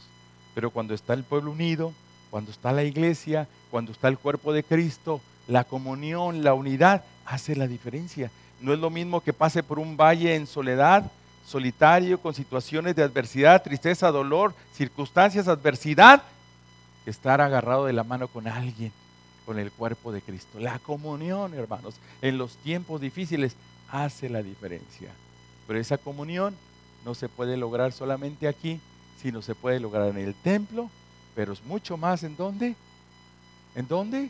Pero cuando está el pueblo unido, cuando está la iglesia, cuando está el cuerpo de Cristo, la comunión, la unidad, hace la diferencia. No es lo mismo que pase por un valle en soledad, solitario, con situaciones de adversidad, tristeza, dolor, circunstancias, adversidad, que estar agarrado de la mano con alguien, con el cuerpo de Cristo. La comunión, hermanos, en los tiempos difíciles hace la diferencia. Pero esa comunión no se puede lograr solamente aquí, sino se puede lograr en el templo, pero es mucho más ¿en dónde? ¿En dónde?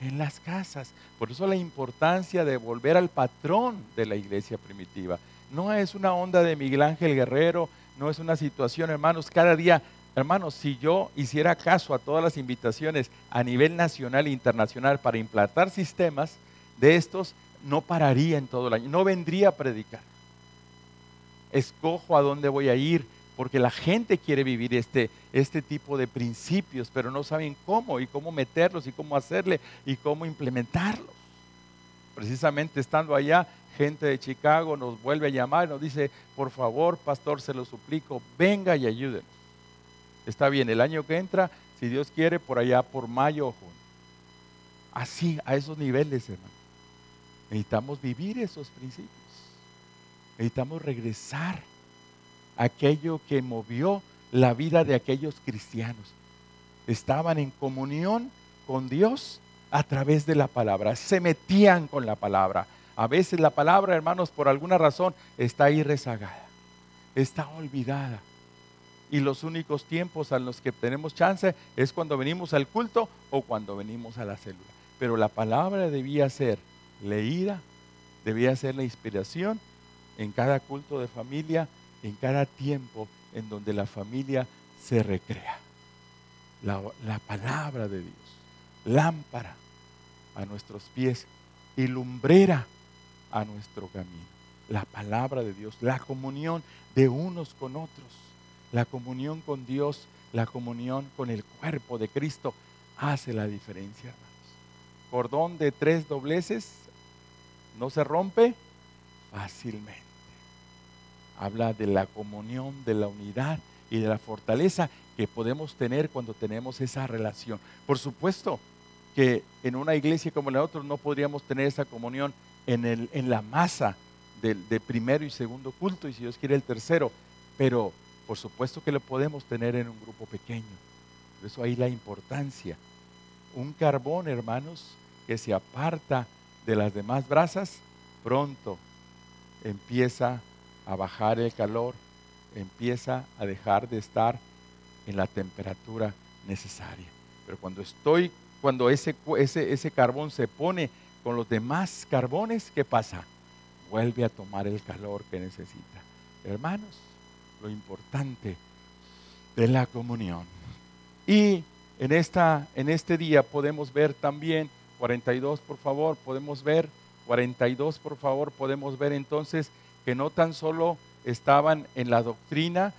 En las casas. Por eso la importancia de volver al patrón de la iglesia primitiva. No es una onda de Miguel Ángel Guerrero, no es una situación, hermanos, cada día. Hermanos, si yo hiciera caso a todas las invitaciones a nivel nacional e internacional para implantar sistemas de estos, no pararía en todo el año, no vendría a predicar. Escojo a dónde voy a ir, porque la gente quiere vivir este tipo de principios, pero no saben cómo y cómo meterlos y cómo hacerle y cómo implementarlos. Precisamente estando allá, gente de Chicago nos vuelve a llamar y nos dice, por favor, pastor, se lo suplico, venga y ayúdenos. Está bien, el año que entra, si Dios quiere, por allá por mayo o junio. Así, a esos niveles, hermano. Necesitamos vivir esos principios. Necesitamos regresar a aquello que movió la vida de aquellos cristianos. Estaban en comunión con Dios a través de la palabra. Se metían con la palabra. A veces la palabra, hermanos, por alguna razón está ahí rezagada. Está olvidada. Y los únicos tiempos a los que tenemos chance es cuando venimos al culto o cuando venimos a la célula. Pero la palabra debía ser leída, debía ser la inspiración en cada culto de familia, en cada tiempo en donde la familia se recrea. La palabra de Dios, lámpara a nuestros pies y lumbrera a nuestro camino. La palabra de Dios, la comunión de unos con otros, la comunión con Dios, la comunión con el cuerpo de Cristo hace la diferencia, hermanos. Cordón de 3 dobleces no se rompe fácilmente. Habla de la comunión, de la unidad y de la fortaleza que podemos tener cuando tenemos esa relación. Por supuesto que en una iglesia como la otra no podríamos tener esa comunión en la masa de primero y segundo culto, y si Dios quiere el tercero, pero por supuesto que lo podemos tener en un grupo pequeño. Por eso ahí la importancia. Un carbón, hermanos, que se aparta de las demás brasas, pronto empieza a bajar el calor, empieza a dejar de estar en la temperatura necesaria. Pero cuando ese carbón se pone con los demás carbones, ¿qué pasa? Vuelve a tomar el calor que necesita. Hermanos, lo importante de la comunión. Y en este día podemos ver también, 42 por favor, podemos ver, 42 por favor, podemos ver entonces que no tan solo estaban en la doctrina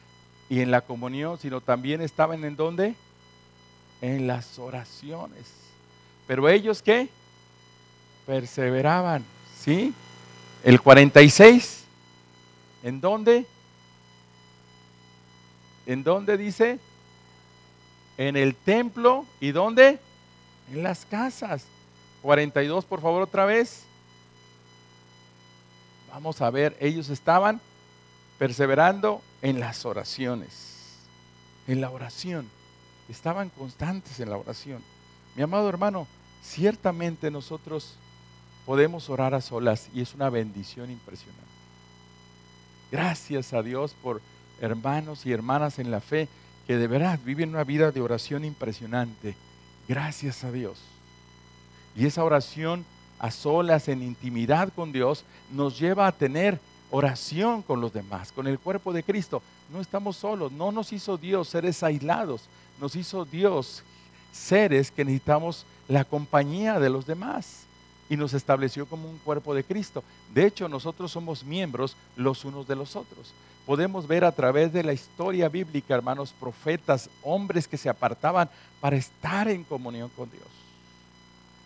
y en la comunión, sino también estaban ¿en dónde? En las oraciones. Pero ellos ¿qué? Perseveraban, ¿sí? El 46, ¿en dónde? ¿En dónde dice? En el templo. ¿Y dónde? En las casas. 42 por favor otra vez. Vamos a ver, ellos estaban perseverando en las oraciones, en la oración, estaban constantes en la oración. Mi amado hermano, ciertamente nosotros podemos orar a solas y es una bendición impresionante. Gracias a Dios por hermanos y hermanas en la fe que de verdad viven una vida de oración impresionante. Gracias a Dios. Y esa oración a solas, en intimidad con Dios, nos lleva a tener oración con los demás, con el cuerpo de Cristo. No estamos solos, no nos hizo Dios seres aislados, nos hizo Dios seres que necesitamos la compañía de los demás y nos estableció como un cuerpo de Cristo. De hecho, nosotros somos miembros los unos de los otros. Podemos ver a través de la historia bíblica, hermanos, profetas, hombres que se apartaban para estar en comunión con Dios.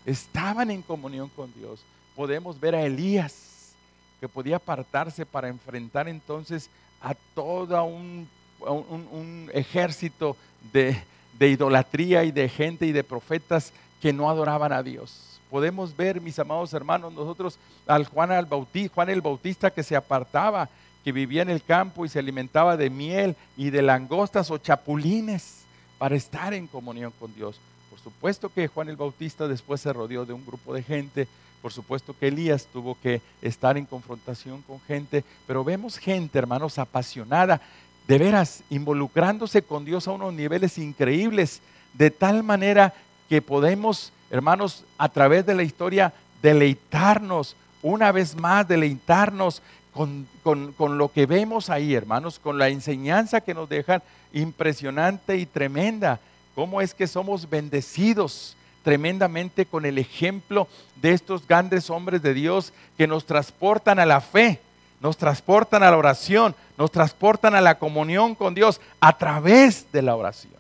Estaban en comunión con Dios. Podemos ver a Elías, que podía apartarse para enfrentar entonces a todo un ejército de idolatría y de gente y de profetas que no adoraban a Dios. Podemos ver, mis amados hermanos, nosotros al Juan el Bautista que se apartaba, que vivía en el campo y se alimentaba de miel y de langostas o chapulines para estar en comunión con Dios. Por supuesto que Juan el Bautista después se rodeó de un grupo de gente, por supuesto que Elías tuvo que estar en confrontación con gente, pero vemos gente, hermanos, apasionada, de veras, involucrándose con Dios a unos niveles increíbles, de tal manera que podemos, hermanos, a través de la historia, deleitarnos, una vez más, deleitarnos con lo que vemos ahí, hermanos, con la enseñanza que nos dejan, impresionante y tremenda. Cómo es que somos bendecidos tremendamente con el ejemplo de estos grandes hombres de Dios que nos transportan a la fe, nos transportan a la oración, nos transportan a la comunión con Dios a través de la oración.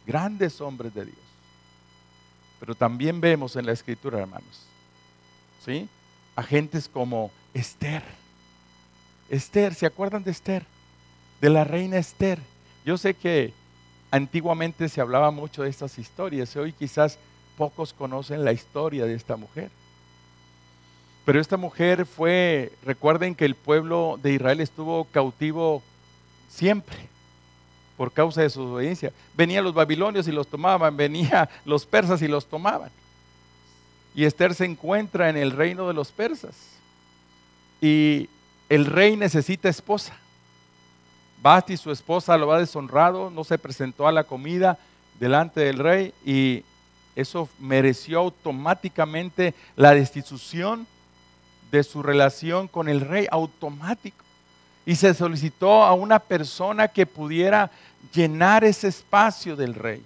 Grandes hombres de Dios. Pero también vemos en la Escritura, hermanos, ¿sí? A gentes como Esther. Esther, ¿se acuerdan de Esther? De la reina Esther. Yo sé que antiguamente se hablaba mucho de estas historias, hoy quizás pocos conocen la historia de esta mujer. Pero esta mujer recuerden que el pueblo de Israel estuvo cautivo siempre por causa de su obediencia. Venían los babilonios y los tomaban, venían los persas y los tomaban. Y Esther se encuentra en el reino de los persas. Y el rey necesita esposa. Vasti, su esposa, lo ha deshonrado, no se presentó a la comida delante del rey y eso mereció automáticamente la destitución de su relación con el rey, automático. Y se solicitó a una persona que pudiera llenar ese espacio del rey.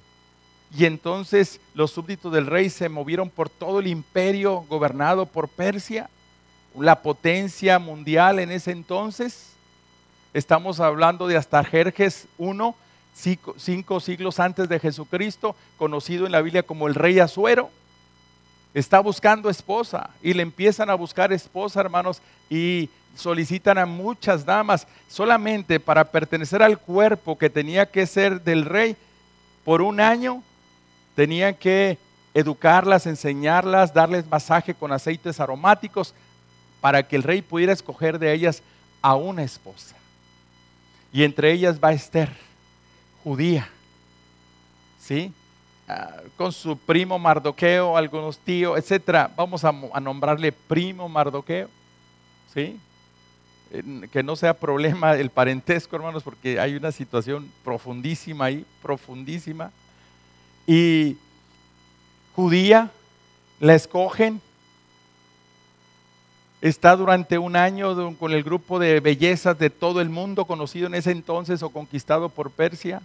Y entonces los súbditos del rey se movieron por todo el imperio gobernado por Persia, la potencia mundial en ese entonces. Estamos hablando de Artajerjes I, 5 siglos antes de Jesucristo, conocido en la Biblia como el rey Asuero. Está buscando esposa y le empiezan a buscar esposa, hermanos, y solicitan a muchas damas solamente para pertenecer al cuerpo que tenía que ser del rey. Por un año tenían que educarlas, enseñarlas, darles masaje con aceites aromáticos para que el rey pudiera escoger de ellas a una esposa. Y entre ellas va Esther, judía, ¿sí? con su primo Mardoqueo, algunos tíos, etcétera. Vamos a nombrarle primo Mardoqueo, ¿sí? Que no sea problema el parentesco, hermanos, porque hay una situación profundísima ahí, profundísima. Y judía, la escogen, está durante un año con el grupo de bellezas de todo el mundo, conocido en ese entonces o conquistado por Persia.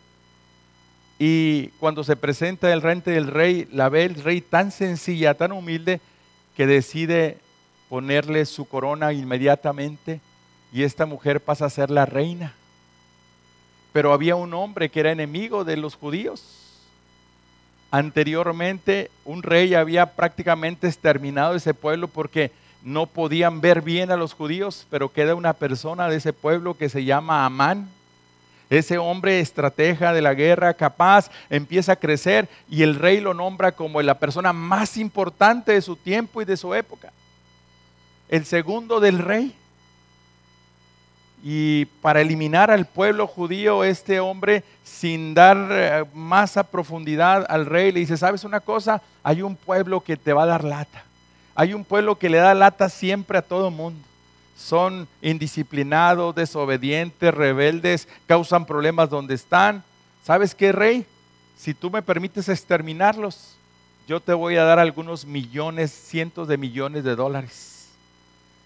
Y cuando se presenta delante del rey, la ve el rey tan sencilla, tan humilde, que decide ponerle su corona inmediatamente. Y esta mujer pasa a ser la reina. Pero había un hombre que era enemigo de los judíos. Anteriormente, un rey había prácticamente exterminado ese pueblo porque no podían ver bien a los judíos, pero queda una persona de ese pueblo que se llama Amán. Ese hombre estratega de la guerra, capaz, empieza a crecer y el rey lo nombra como la persona más importante de su tiempo y de su época. El segundo del rey. Y para eliminar al pueblo judío, este hombre, sin dar más a profundidad al rey, le dice, ¿sabes una cosa? Hay un pueblo que te va a dar lata. Hay un pueblo que le da lata siempre a todo mundo. Son indisciplinados, desobedientes, rebeldes, causan problemas donde están. ¿Sabes qué, rey? Si tú me permites exterminarlos, yo te voy a dar algunos millones, cientos de millones de dólares.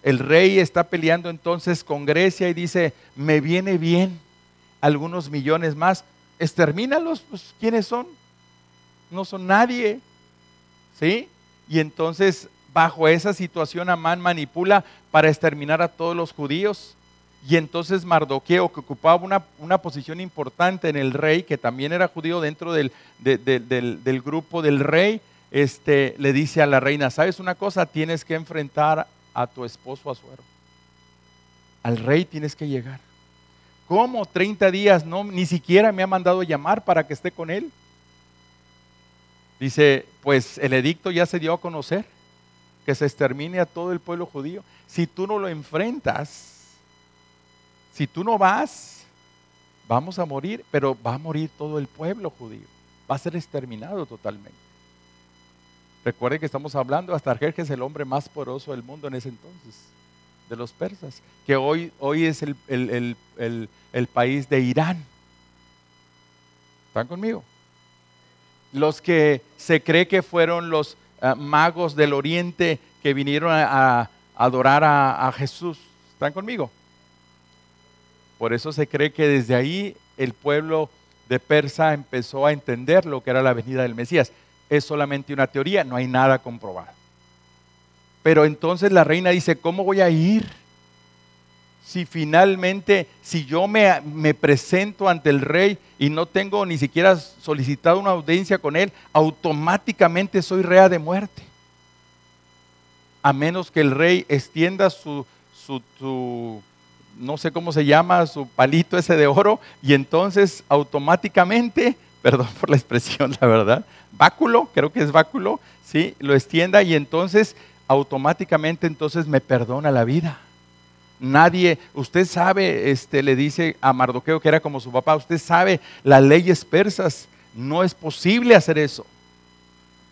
El rey está peleando entonces con Grecia y dice, me viene bien algunos millones más. Extermínalos, pues ¿quiénes son? No son nadie, ¿sí? Y entonces bajo esa situación Amán manipula para exterminar a todos los judíos. Y entonces Mardoqueo, que ocupaba una posición importante en el rey, que también era judío dentro del grupo del rey, le dice a la reina, ¿sabes una cosa? Tienes que enfrentar a tu esposo Asuero. Al rey tienes que llegar. ¿Cómo? 30 días, no, ni siquiera me ha mandado llamar para que esté con él. Dice, pues el edicto ya se dio a conocer, que se extermine a todo el pueblo judío. Si tú no lo enfrentas, si tú no vas, vamos a morir, pero va a morir todo el pueblo judío. Va a ser exterminado totalmente. Recuerden que estamos hablando de Astarjerjes, el hombre más poderoso del mundo en ese entonces, de los persas, que hoy es el país de Irán. ¿Están conmigo? Los que se cree que fueron los magos del oriente que vinieron a adorar a Jesús. ¿Están conmigo? Por eso se cree que desde ahí el pueblo de Persa empezó a entender lo que era la venida del Mesías. Es solamente una teoría, no hay nada comprobado. Pero entonces la reina dice, ¿cómo voy a ir? Si finalmente, si yo me presento ante el rey y no tengo ni siquiera solicitado una audiencia con él, automáticamente soy rea de muerte. A menos que el rey extienda su no sé cómo se llama, su palito ese de oro, y entonces automáticamente, perdón por la expresión, la verdad, báculo, creo que es báculo, ¿sí? Lo extienda y entonces automáticamente entonces me perdona la vida. Nadie, usted sabe, le dice a Mardoqueo que era como su papá, usted sabe las leyes persas, no es posible hacer eso.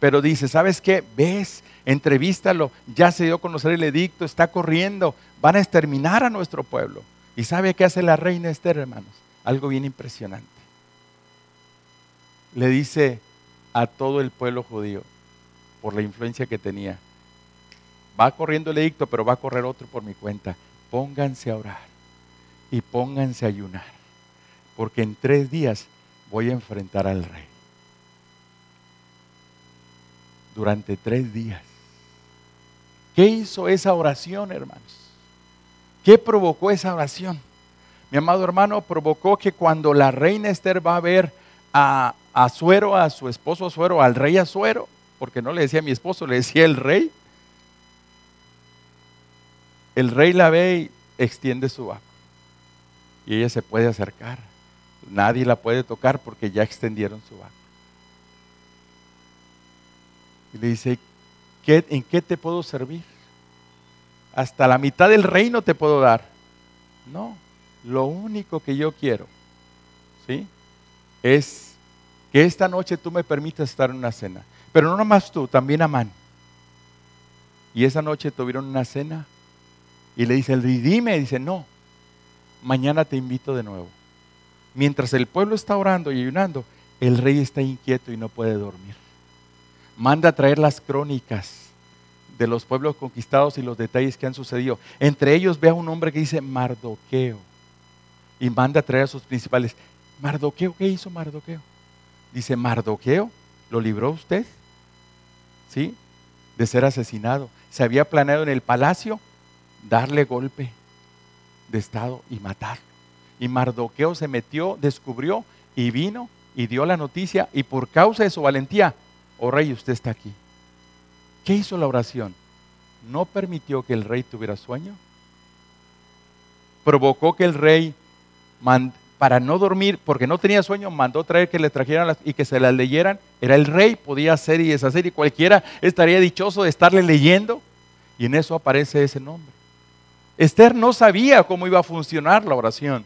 Pero dice, ¿sabes qué? Ves, entrevístalo, ya se dio a conocer el edicto, está corriendo, van a exterminar a nuestro pueblo. ¿Y sabe qué hace la reina Esther, hermanos? Algo bien impresionante. Le dice a todo el pueblo judío, por la influencia que tenía, va corriendo el edicto, pero va a correr otro por mi cuenta. Pónganse a orar y pónganse a ayunar, porque en 3 días voy a enfrentar al rey. Durante 3 días. ¿Qué hizo esa oración, hermanos? ¿Qué provocó esa oración? Mi amado hermano, provocó que cuando la reina Esther va a ver a Asuero, a su esposo Asuero, al rey Asuero, porque no le decía mi esposo, le decía el rey la ve y extiende su báculo. Y ella se puede acercar. Nadie la puede tocar porque ya extendieron su báculo. Y le dice, ¿en qué te puedo servir? Hasta la mitad del reino te puedo dar. No, lo único que yo quiero, ¿sí?, es que esta noche tú me permitas estar en una cena. Pero no nomás tú, también Amán. Y esa noche tuvieron una cena y le dice el rey, dime, dice, no, mañana te invito de nuevo. Mientras el pueblo está orando y ayunando, el rey está inquieto y no puede dormir. Manda a traer las crónicas de los pueblos conquistados y los detalles que han sucedido. Entre ellos ve a un hombre que dice Mardoqueo y manda a traer a sus principales. Mardoqueo, ¿qué hizo Mardoqueo? Dice, Mardoqueo, ¿lo libró usted? ¿Sí? De ser asesinado. Se había planeado en el palacio darle golpe de estado y matarlo. Y Mardoqueo se metió, descubrió y vino y dio la noticia, y por causa de su valentía, oh rey, usted está aquí. ¿Qué hizo la oración? ¿No permitió que el rey tuviera sueño? Provocó que el rey, para no dormir, porque no tenía sueño, mandó traer que le trajeran y que se las leyeran. Era el rey, podía hacer y deshacer, y cualquiera estaría dichoso de estarle leyendo. Y en eso aparece ese nombre. Esther no sabía cómo iba a funcionar la oración.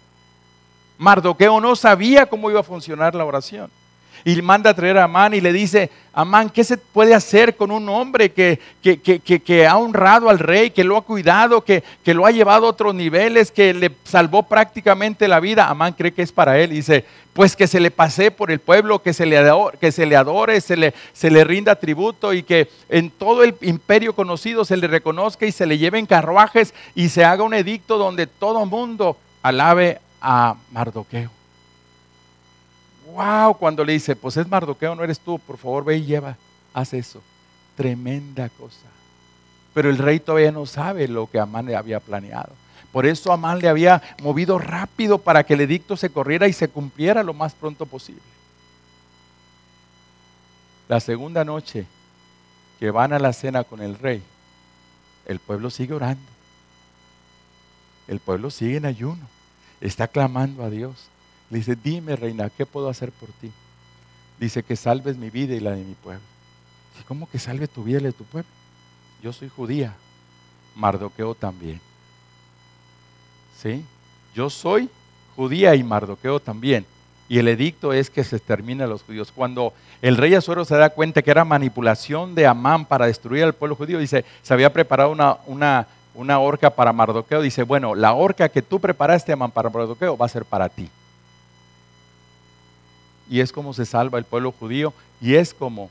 Mardoqueo no sabía cómo iba a funcionar la oración. Y manda a traer a Amán y le dice, Amán, ¿qué se puede hacer con un hombre que ha honrado al rey, que lo ha cuidado, que lo ha llevado a otros niveles, que le salvó prácticamente la vida? Amán cree que es para él. Dice, pues que se le pase por el pueblo, que se le adore, se le rinda tributo, y que en todo el imperio conocido se le reconozca y se le lleven carruajes y se haga un edicto donde todo el mundo alabe a Mardoqueo. Wow, cuando le dice, pues es Mardoqueo, no eres tú, por favor ve y haz eso. Tremenda cosa. Pero el rey todavía no sabe lo que Amán le había planeado. Por eso Amán le había movido rápido para que el edicto se corriera y se cumpliera lo más pronto posible. La segunda noche que van a la cena con el rey, el pueblo sigue orando. El pueblo sigue en ayuno. Está clamando a Dios. Le dice, dime, reina, ¿qué puedo hacer por ti? Dice, que salves mi vida y la de mi pueblo. Dice, ¿cómo que salve tu vida y la de tu pueblo? Yo soy judía. Mardoqueo también. ¿Sí? Yo soy judía y Mardoqueo también. Y el edicto es que se exterminen a los judíos. Cuando el rey Asuero se da cuenta que era manipulación de Amán para destruir al pueblo judío, dice, se había preparado una horca para Mardoqueo. Dice, bueno, la horca que tú preparaste, Amán, para Mardoqueo va a ser para ti. Y es como se salva el pueblo judío, y es como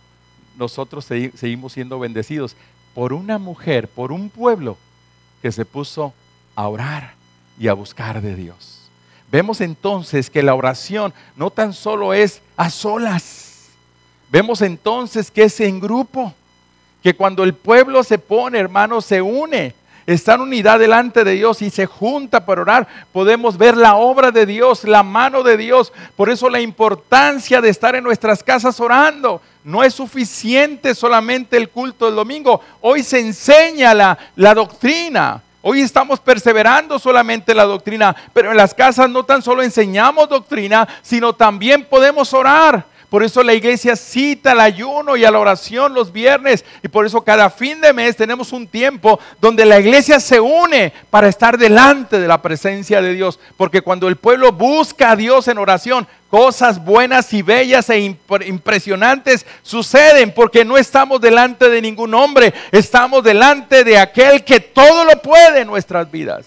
nosotros seguimos siendo bendecidos por una mujer, por un pueblo que se puso a orar y a buscar de Dios. Vemos entonces que la oración no tan solo es a solas, vemos entonces que es en grupo, que cuando el pueblo se pone, hermanos, se une, está en unidad delante de Dios y se junta para orar, podemos ver la obra de Dios, la mano de Dios. Por eso la importancia de estar en nuestras casas orando. No es suficiente solamente el culto del domingo. Hoy se enseña la doctrina. Hoy estamos perseverando solamente la doctrina, pero en las casas no tan solo enseñamos doctrina, sino también podemos orar. Por eso la iglesia cita al ayuno y a la oración los viernes, y por eso cada fin de mes tenemos un tiempo donde la iglesia se une para estar delante de la presencia de Dios, porque cuando el pueblo busca a Dios en oración, cosas buenas y bellas e impresionantes suceden, porque no estamos delante de ningún hombre, estamos delante de aquel que todo lo puede en nuestras vidas.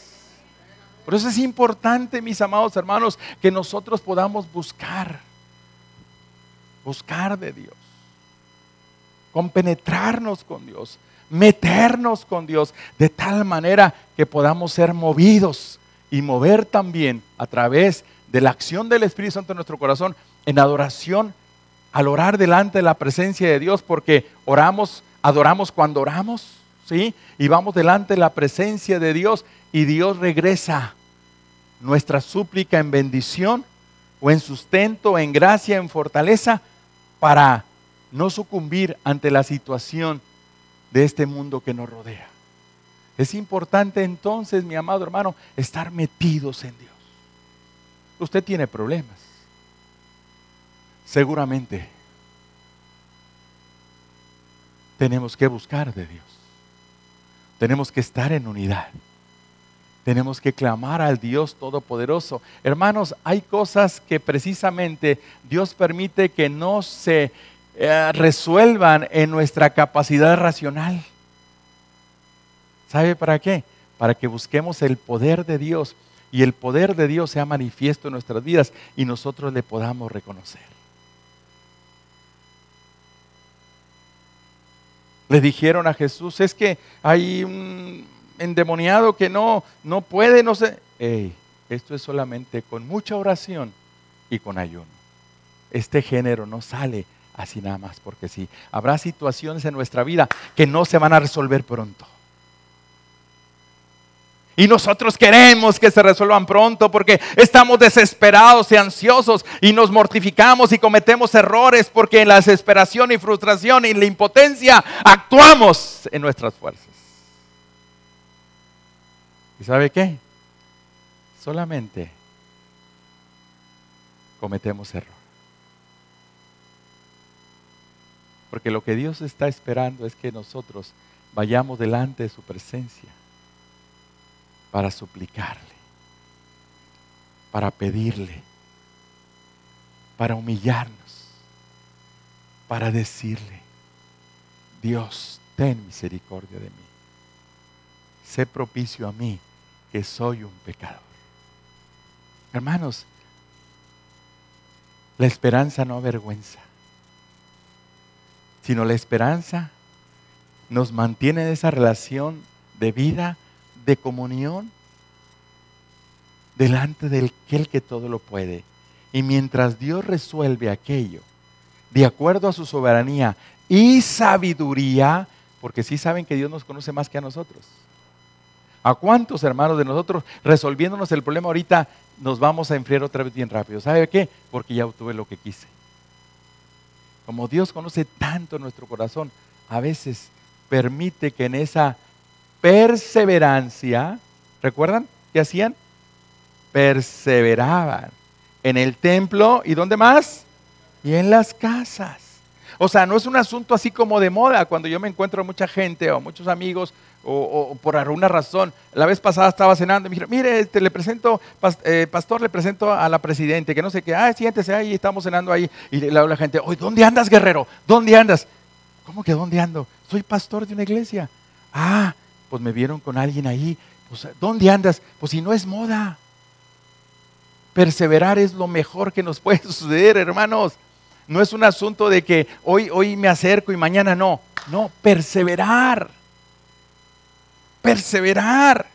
Por eso es importante, mis amados hermanos, que nosotros podamos buscar de Dios, compenetrarnos con Dios, meternos con Dios, de tal manera que podamos ser movidos y mover también a través de la acción del Espíritu Santo en nuestro corazón, en adoración, al orar delante de la presencia de Dios, porque adoramos cuando oramos, ¿sí? Y vamos delante de la presencia de Dios, y Dios regresa nuestra súplica en bendición, o en sustento, en gracia, en fortaleza, para no sucumbir ante la situación de este mundo que nos rodea. Es importante entonces, mi amado hermano, estar metidos en Dios. Usted tiene problemas, seguramente. Tenemos que buscar de Dios. Tenemos que estar en unidad. Tenemos que clamar al Dios Todopoderoso. Hermanos, hay cosas que precisamente Dios permite que no se resuelvan en nuestra capacidad racional. ¿Sabe para qué? Para que busquemos el poder de Dios y el poder de Dios sea manifiesto en nuestras vidas y nosotros le podamos reconocer. Le dijeron a Jesús, es que hay un endemoniado que no puede, no sé. Esto es solamente con mucha oración y con ayuno. Este género no sale así nada más porque sí. Habrá situaciones en nuestra vida que no se van a resolver pronto. Y nosotros queremos que se resuelvan pronto porque estamos desesperados y ansiosos y nos mortificamos y cometemos errores porque en la desesperación y frustración y en la impotencia actuamos en nuestras fuerzas. ¿Y sabe qué? Solamente cometemos error. Porque lo que Dios está esperando es que nosotros vayamos delante de su presencia para suplicarle, para pedirle, para humillarnos, para decirle, Dios, ten misericordia de mí. Sé propicio a mí, que soy un pecador. Hermanos, la esperanza no avergüenza, sino la esperanza nos mantiene en esa relación de vida, de comunión, delante de aquel que todo lo puede. Y mientras Dios resuelve aquello, de acuerdo a su soberanía y sabiduría, porque sí saben que Dios nos conoce más que a nosotros. ¿A cuántos hermanos de nosotros, resolviéndonos el problema ahorita, nos vamos a enfriar otra vez bien rápido? ¿Sabe qué? Porque ya obtuve lo que quise. Como Dios conoce tanto nuestro corazón, a veces permite que en esa perseverancia, ¿recuerdan qué hacían? Perseveraban en el templo y ¿dónde más? Y en las casas. O sea, no es un asunto así como de moda. Cuando yo me encuentro a mucha gente o muchos amigos o por alguna razón, la vez pasada estaba cenando y me dijeron, mire, le presento, pastor, le presento a la presidente, que no sé qué, siéntese ahí, estamos cenando ahí. Y le habla la gente, oye, ¿dónde andas, guerrero? ¿Dónde andas? ¿Cómo que dónde ando? Soy pastor de una iglesia. Pues me vieron con alguien ahí. Pues, ¿dónde andas? Pues si no es moda. Perseverar es lo mejor que nos puede suceder, hermanos. No es un asunto de que hoy me acerco y mañana no. No, perseverar. Perseverar.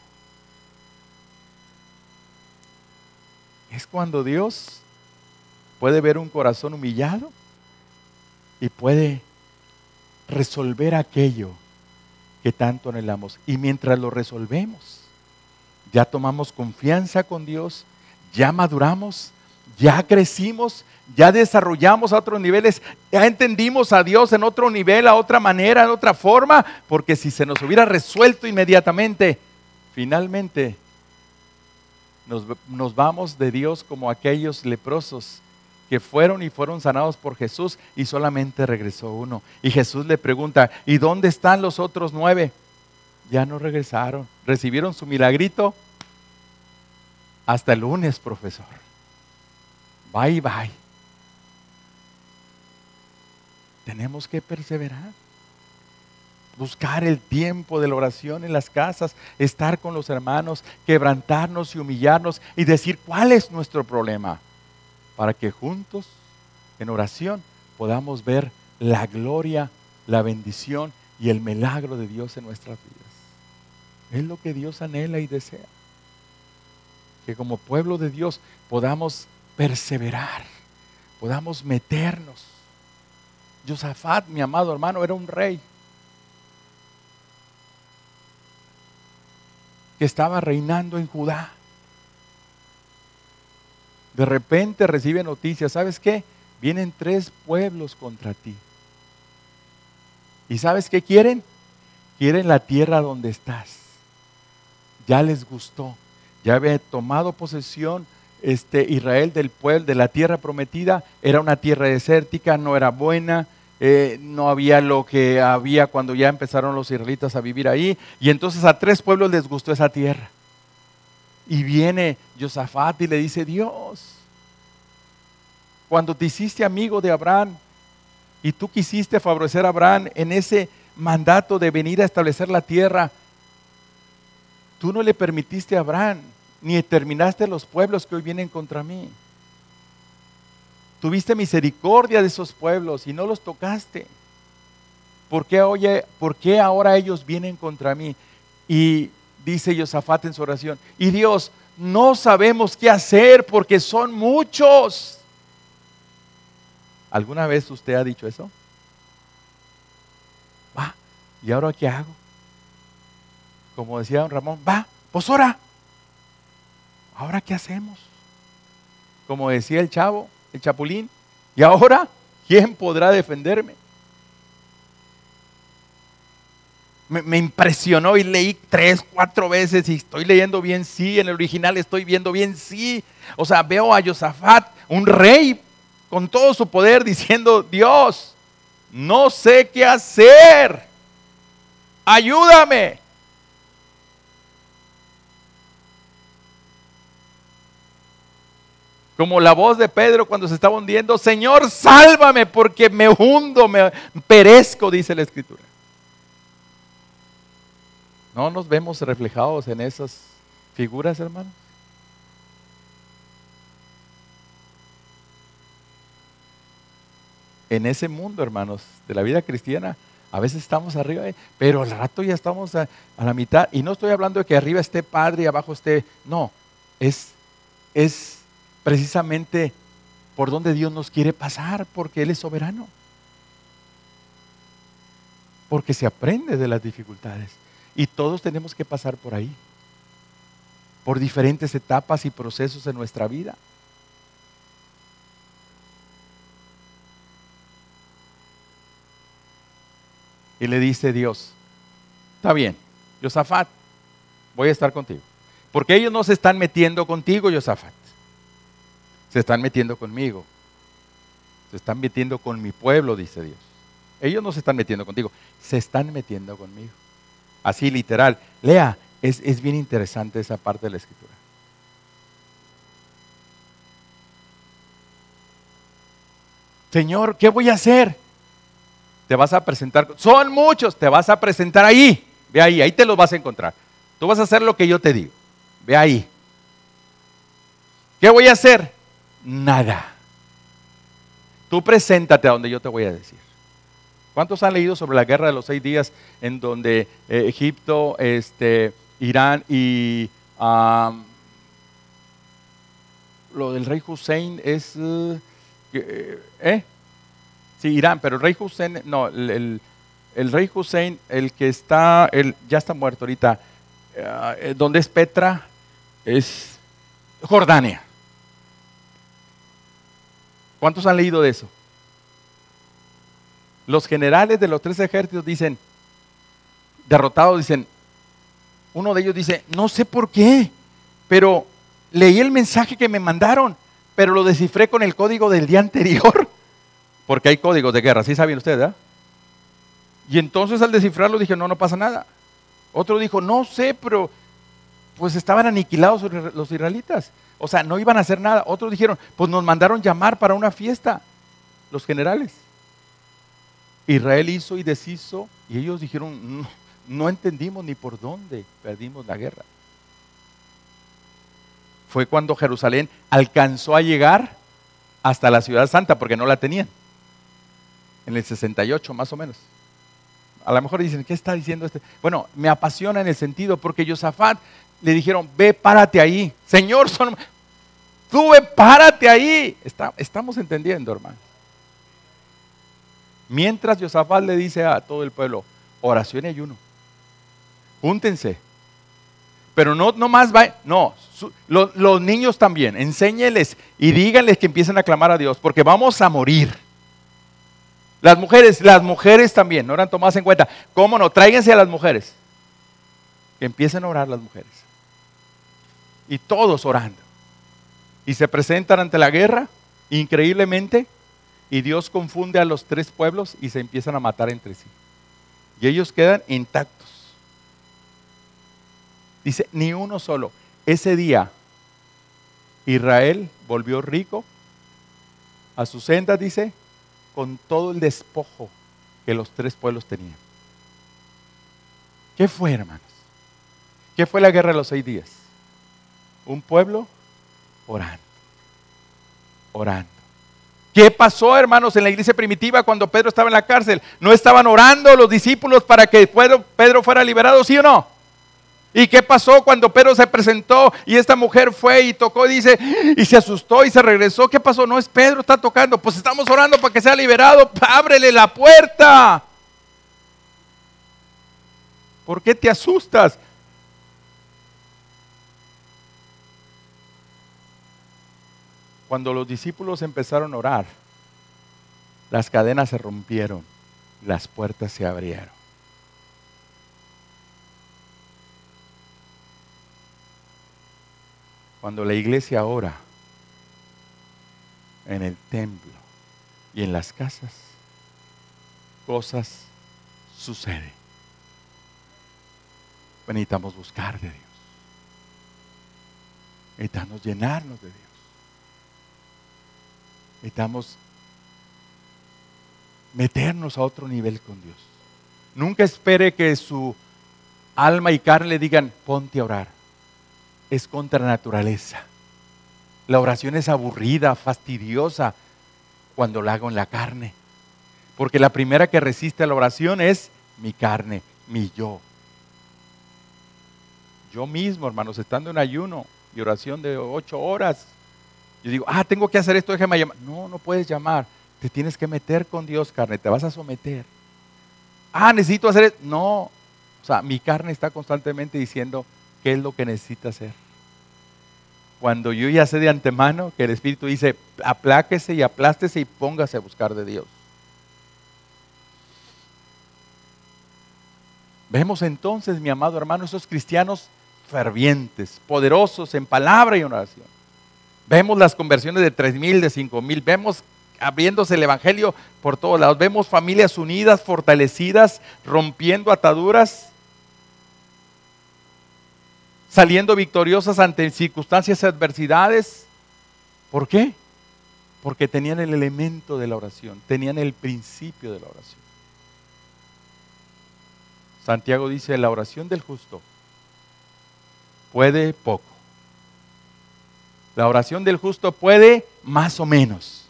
Es cuando Dios puede ver un corazón humillado y puede resolver aquello que tanto anhelamos. Y mientras lo resolvemos, ya tomamos confianza con Dios, ya maduramos, ya crecimos, ya desarrollamos a otros niveles, ya entendimos a Dios en otro nivel, a otra manera, en otra forma, porque si se nos hubiera resuelto inmediatamente, finalmente nos vamos de Dios como aquellos leprosos que fueron sanados por Jesús y solamente regresó uno. Y Jesús le pregunta, ¿y dónde están los otros 9? Ya no regresaron, recibieron su milagrito hasta el lunes, profesor. Bye, bye. Tenemos que perseverar. Buscar el tiempo de la oración en las casas, estar con los hermanos, quebrantarnos y humillarnos y decir cuál es nuestro problema, para que juntos en oración podamos ver la gloria, la bendición y el milagro de Dios en nuestras vidas. Es lo que Dios anhela y desea. Que como pueblo de Dios podamos perseverar, podamos meternos. Josafat, mi amado hermano, era un rey que estaba reinando en Judá. De repente recibe noticias, ¿sabes qué? Vienen 3 pueblos contra ti. ¿Y sabes qué quieren? Quieren la tierra donde estás. Ya les gustó. Ya había tomado posesión Israel del pueblo, de la tierra prometida. Era una tierra desértica, no era buena. No había lo que había cuando ya empezaron los israelitas a vivir ahí. Y entonces a 3 pueblos les gustó esa tierra. Y viene Josafat y le dice, Dios, cuando te hiciste amigo de Abraham y tú quisiste favorecer a Abraham en ese mandato de venir a establecer la tierra, tú no le permitiste a Abraham, ni exterminaste los pueblos que hoy vienen contra mí. Tuviste misericordia de esos pueblos y no los tocaste. ¿Por qué ahora ellos vienen contra mí? Y dice Josafat en su oración, y Dios, no sabemos qué hacer porque son muchos. ¿Alguna vez usted ha dicho eso? Va, ¿y ahora qué hago? Como decía don Ramón, va, pues ora. ¿Ahora qué hacemos? Como decía el chavo, el chapulín, ¿y ahora quién podrá defenderme? Me impresionó y leí 3, 4 veces y estoy leyendo bien, sí, en el original estoy viendo bien, sí. O sea, veo a Josafat, un rey, con todo su poder diciendo, Dios, no sé qué hacer, ayúdame. Como la voz de Pedro cuando se estaba hundiendo, Señor, sálvame porque me hundo, me perezco, dice la Escritura. ¿No nos vemos reflejados en esas figuras, hermanos? En ese mundo, hermanos, de la vida cristiana, a veces estamos arriba, pero al rato ya estamos a la mitad. Y no estoy hablando de que arriba esté Padre y abajo esté, no, es precisamente por donde Dios nos quiere pasar, porque Él es soberano. Porque se aprende de las dificultades. Y todos tenemos que pasar por ahí, por diferentes etapas y procesos en nuestra vida. Y le dice Dios, está bien, Josafat, voy a estar contigo. Porque ellos no se están metiendo contigo, Josafat. Se están metiendo conmigo. Se están metiendo con mi pueblo, dice Dios. Ellos no se están metiendo contigo, se están metiendo conmigo. Así literal. Lea, es bien interesante esa parte de la Escritura. Señor, ¿qué voy a hacer? Te vas a presentar, son muchos, te vas a presentar ahí. Ve ahí te los vas a encontrar. Tú vas a hacer lo que yo te digo. Ve ahí. ¿Qué voy a hacer? Nada. Tú preséntate a donde yo te voy a decir. ¿Cuántos han leído sobre la guerra de los 6 días en donde Egipto, Irán y lo del rey Hussein es... Sí, Irán, pero el rey Hussein, no, el rey Hussein, el que está, ya está muerto ahorita, donde es Petra, es Jordania. ¿Cuántos han leído de eso? Los generales de los 3 ejércitos dicen, derrotados, dicen, uno de ellos dice, no sé por qué, pero leí el mensaje que me mandaron, pero lo descifré con el código del día anterior, porque hay códigos de guerra, ¿sí saben ustedes, verdad? Y entonces al descifrarlo dije, no pasa nada. Otro dijo, no sé, pero pues estaban aniquilados los israelitas, o sea, no iban a hacer nada. Otros dijeron, pues nos mandaron llamar para una fiesta, los generales. Israel hizo y deshizo y ellos dijeron, no entendimos ni por dónde perdimos la guerra. Fue cuando Jerusalén alcanzó a llegar hasta la ciudad santa porque no la tenían. En el 68 más o menos. A lo mejor dicen, ¿qué está diciendo este? Bueno, me apasiona en el sentido porque Josafat le dijeron, ve, párate ahí. Señor, tú ve, párate ahí. Estamos entendiendo, hermano. Mientras Josafat le dice a todo el pueblo, oración y ayuno, júntense, pero no más los niños también, enséñeles y díganles que empiecen a clamar a Dios, porque vamos a morir. Las mujeres también, no eran tomadas en cuenta. ¿Cómo no? Tráiganse a las mujeres, que empiecen a orar las mujeres. Y todos orando. Y se presentan ante la guerra, increíblemente, y Dios confunde a los 3 pueblos y se empiezan a matar entre sí. Y ellos quedan intactos. Dice, ni uno solo. ese día Israel volvió rico a sus sendas, dice, con todo el despojo que los tres pueblos tenían. ¿Qué fue, hermanos? ¿Qué fue la guerra de los 6 días? Un pueblo orando, orando. ¿Qué pasó, hermanos, en la iglesia primitiva cuando Pedro estaba en la cárcel? ¿No estaban orando los discípulos para que Pedro fuera liberado, sí o no? ¿Y qué pasó cuando Pedro se presentó y esta mujer fue y tocó, dice, y se asustó y se regresó? ¿Qué pasó? No es Pedro, está tocando. Pues estamos orando para que sea liberado. Ábrele la puerta. ¿Por qué te asustas? Cuando los discípulos empezaron a orar, las cadenas se rompieron, las puertas se abrieron. Cuando la iglesia ora en el templo y en las casas, cosas suceden. Necesitamos buscar de Dios. Necesitamos llenarnos de Dios. Necesitamos meternos a otro nivel con Dios. Nunca espere que su alma y carne le digan, ponte a orar. Es contra la naturaleza. La oración es aburrida, fastidiosa cuando la hago en la carne. Porque la primera que resiste a la oración es mi carne, mi yo. Yo mismo, hermanos, estando en ayuno y oración de 8 horas, yo digo, tengo que hacer esto, déjame llamar. No, no puedes llamar. Te tienes que meter con Dios, carne, te vas a someter. Necesito hacer esto. No, o sea, mi carne está constantemente diciendo qué es lo que necesita hacer. Cuando yo ya sé de antemano que el Espíritu dice, apláquese y aplástese y póngase a buscar de Dios. Vemos entonces, mi amado hermano, esos cristianos fervientes, poderosos en palabra y en oración. Vemos las conversiones de 3,000, de 5,000. Vemos abriéndose el evangelio por todos lados. Vemos familias unidas, fortalecidas, rompiendo ataduras, saliendo victoriosas ante circunstancias y adversidades. ¿Por qué? Porque tenían el elemento de la oración, tenían el principio de la oración. Santiago dice, la oración del justo puede poco. La oración del justo puede más o menos.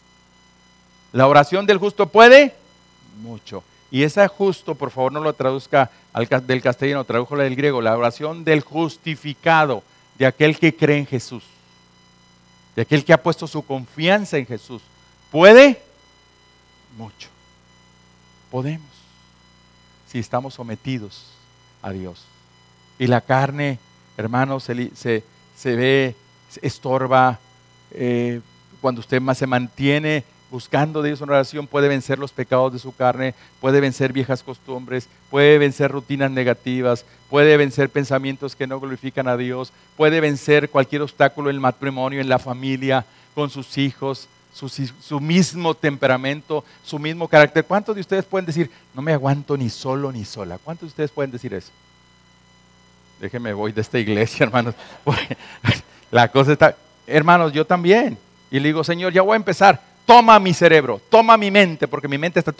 La oración del justo puede mucho. Y esa justo, por favor, no lo traduzca del castellano, tradújala del griego. La oración del justificado, de aquel que cree en Jesús, de aquel que ha puesto su confianza en Jesús, puede mucho. Podemos, si estamos sometidos a Dios. Y la carne, hermanos, se ve, estorba. Cuando usted más se mantiene buscando de Dios en oración, puede vencer los pecados de su carne, puede vencer viejas costumbres, puede vencer rutinas negativas, puede vencer pensamientos que no glorifican a Dios, puede vencer cualquier obstáculo en el matrimonio, en la familia, con sus hijos, su mismo temperamento, su mismo carácter. ¿Cuántos de ustedes pueden decir, no me aguanto ni solo ni sola? ¿Cuántos de ustedes pueden decir eso? Déjenme voy de esta iglesia, hermanos, porque la cosa está... Hermanos, yo también. Y le digo, Señor, ya voy a empezar. Toma mi cerebro, toma mi mente, porque mi mente está...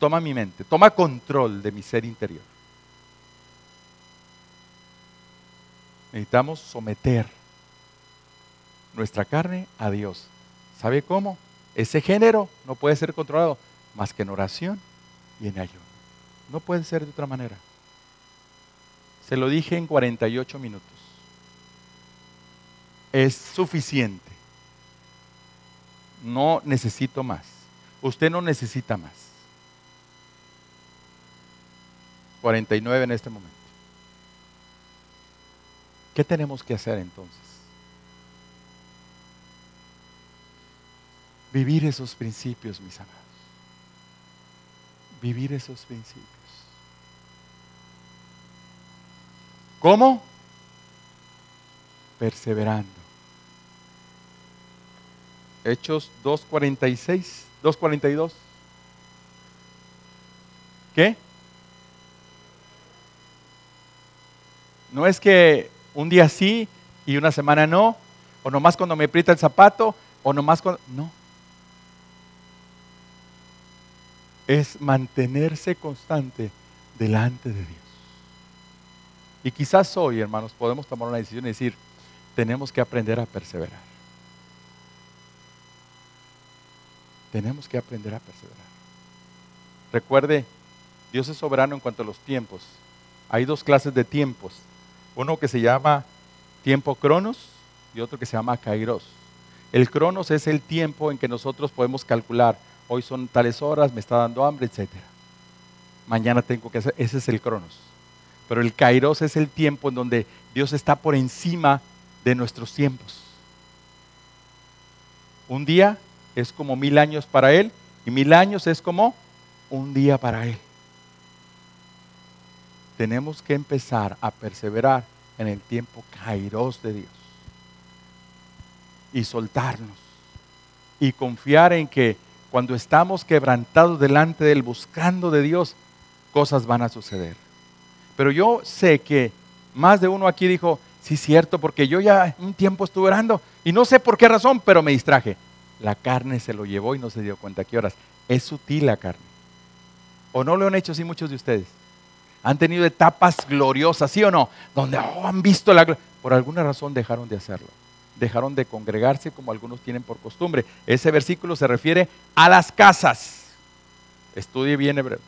Toma mi mente, toma control de mi ser interior. Necesitamos someter nuestra carne a Dios. ¿Sabe cómo? Ese género no puede ser controlado más que en oración y en ayuno. No puede ser de otra manera. Se lo dije en 48 minutos. Es suficiente. No necesito más. Usted no necesita más. 49 en este momento. ¿Qué tenemos que hacer entonces? Vivir esos principios, mis amados. Vivir esos principios. ¿Cómo? Perseverando. Hechos 2:46, 2:42. ¿Qué? No es que un día sí y una semana no, o nomás cuando me aprieta el zapato, o nomás cuando... No. Es mantenerse constante delante de Dios. Y quizás hoy, hermanos, podemos tomar una decisión y decir, tenemos que aprender a perseverar. Tenemos que aprender a perseverar. Recuerde, Dios es soberano en cuanto a los tiempos. Hay dos clases de tiempos. Uno que se llama tiempo cronos y otro que se llama kairos. El cronos es el tiempo en que nosotros podemos calcular. Hoy son tales horas, me está dando hambre, etc. Mañana tengo que hacer, ese es el cronos. Pero el kairos es el tiempo en donde Dios está por encima de nuestros tiempos. Un día es como 1000 años para Él y 1000 años es como un día para Él. Tenemos que empezar a perseverar en el tiempo kairos de Dios y soltarnos y confiar en que cuando estamos quebrantados delante de Él, buscando de Dios, cosas van a suceder. Pero yo sé que más de uno aquí dijo, sí, cierto, porque yo ya un tiempo estuve orando y no sé por qué razón, pero me distraje. La carne se lo llevó y no se dio cuenta a qué horas. Es sutil la carne. ¿O no lo han hecho así muchos de ustedes? Han tenido etapas gloriosas, ¿sí o no? Donde han visto la gloria. Por alguna razón dejaron de hacerlo. Dejaron de congregarse como algunos tienen por costumbre. Ese versículo se refiere a las casas. Estudie bien hebreo.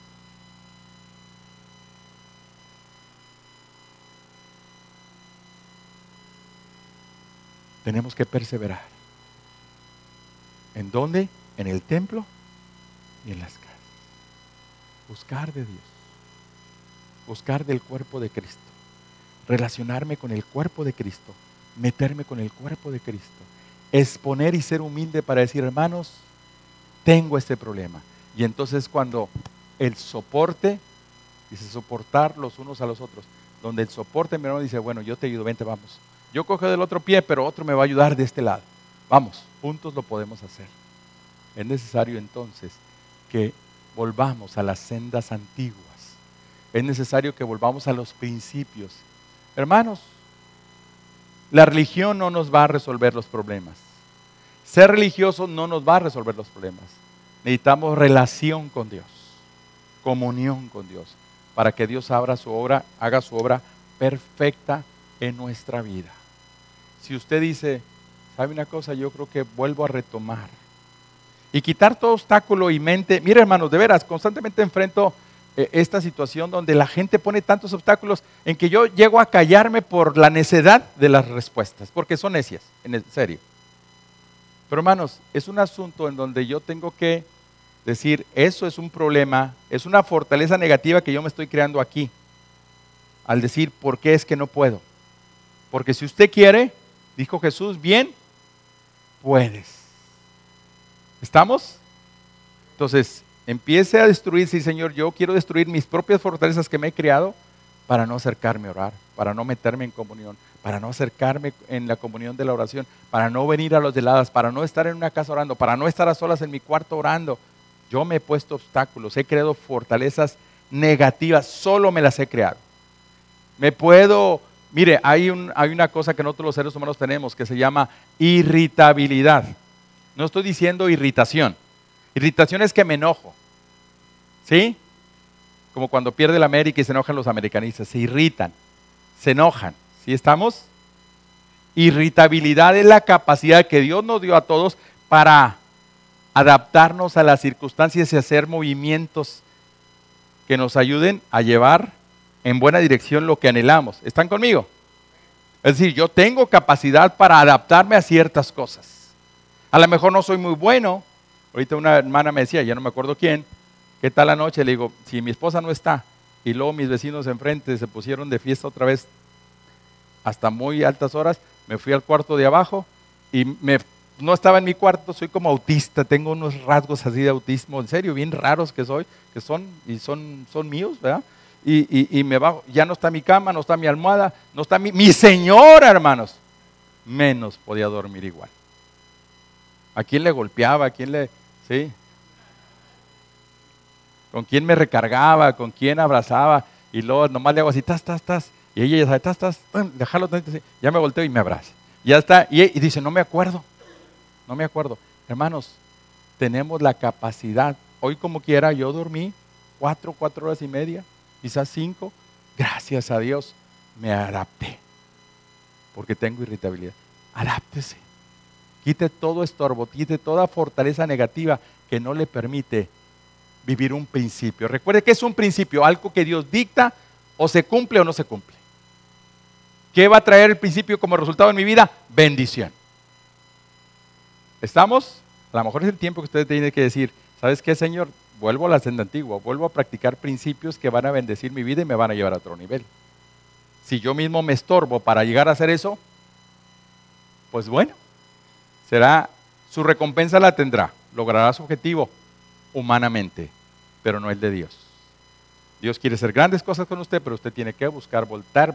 Tenemos que perseverar. ¿En dónde? En el templo y en las casas. Buscar de Dios. Buscar del cuerpo de Cristo. Relacionarme con el cuerpo de Cristo. Meterme con el cuerpo de Cristo. Exponer y ser humilde para decir, hermanos, tengo este problema. Y entonces cuando el soporte, dice soportar los unos a los otros, donde el soporte mi hermano dice, bueno, yo te ayudo, vente, vamos. Yo cojo del otro pie, pero otro me va a ayudar de este lado. Vamos, juntos lo podemos hacer. Es necesario entonces que volvamos a las sendas antiguas. Es necesario que volvamos a los principios. Hermanos, la religión no nos va a resolver los problemas. Ser religioso no nos va a resolver los problemas. Necesitamos relación con Dios, comunión con Dios, para que Dios haga su obra perfecta en nuestra vida. Si usted dice, ¿sabe una cosa? Yo creo que vuelvo a retomar. Y quitar todo obstáculo y mente. Mire, hermanos, de veras, constantemente enfrento esta situación donde la gente pone tantos obstáculos en que yo llego a callarme por la necedad de las respuestas, porque son necias, en serio. Pero hermanos, es un asunto en donde yo tengo que decir, eso es un problema, es una fortaleza negativa que yo me estoy creando aquí, al decir, ¿por qué es que no puedo? Porque si usted quiere, dijo Jesús, bien, puedes. ¿Estamos? Entonces, empiece a destruir, sí, Señor, yo quiero destruir mis propias fortalezas que me he creado para no acercarme a orar, para no meterme en comunión, para no acercarme en la comunión de la oración, para no venir a los heladas, para no estar en una casa orando, para no estar a solas en mi cuarto orando. Yo me he puesto obstáculos, he creado fortalezas negativas, solo me las he creado. Mire, hay una cosa que nosotros los seres humanos tenemos que se llama irritabilidad. No estoy diciendo irritación. Irritación es que me enojo. ¿Sí? Como cuando pierde la América y se enojan los americanistas. Se irritan, se enojan. ¿Sí estamos? Irritabilidad es la capacidad que Dios nos dio a todos para adaptarnos a las circunstancias y hacer movimientos que nos ayuden a llevar en buena dirección lo que anhelamos. ¿Están conmigo? Es decir, yo tengo capacidad para adaptarme a ciertas cosas. A lo mejor no soy muy bueno. Ahorita una hermana me decía, ya no me acuerdo quién, ¿qué tal la noche? Le digo, si mi esposa no está, y luego mis vecinos enfrente se pusieron de fiesta otra vez hasta muy altas horas, me fui al cuarto de abajo y no estaba en mi cuarto, soy como autista, tengo unos rasgos así de autismo, en serio, bien raros que son míos, ¿verdad? Y me bajo, ya no está mi cama, no está mi almohada, no está mi señora, hermanos, menos podía dormir igual. ¿A quién le golpeaba? ¿A quién sí? ¿Con quién me recargaba? ¿Con quién abrazaba? Y luego nomás le hago así, tas. Y ella ya sabe, déjalo, ya me volteo y me abraza. Ya está, y dice, no me acuerdo. Hermanos, tenemos la capacidad. Hoy como quiera, yo dormí 4 horas y media, quizás 5. Gracias a Dios me adapté. Porque tengo irritabilidad. Adáptese. Quite todo estorbo, quite toda fortaleza negativa que no le permite vivir un principio. Recuerde que es un principio, algo que Dios dicta, o se cumple o no se cumple. ¿Qué va a traer el principio como resultado en mi vida? Bendición. ¿Estamos? A lo mejor es el tiempo que usted tiene que decir, ¿sabes qué, Señor? Vuelvo a la senda antigua, vuelvo a practicar principios que van a bendecir mi vida y me van a llevar a otro nivel. Si yo mismo me estorbo para llegar a hacer eso, pues bueno, será, su recompensa la tendrá, logrará su objetivo humanamente, pero no el de Dios. Dios quiere hacer grandes cosas con usted, pero usted tiene que buscar voltear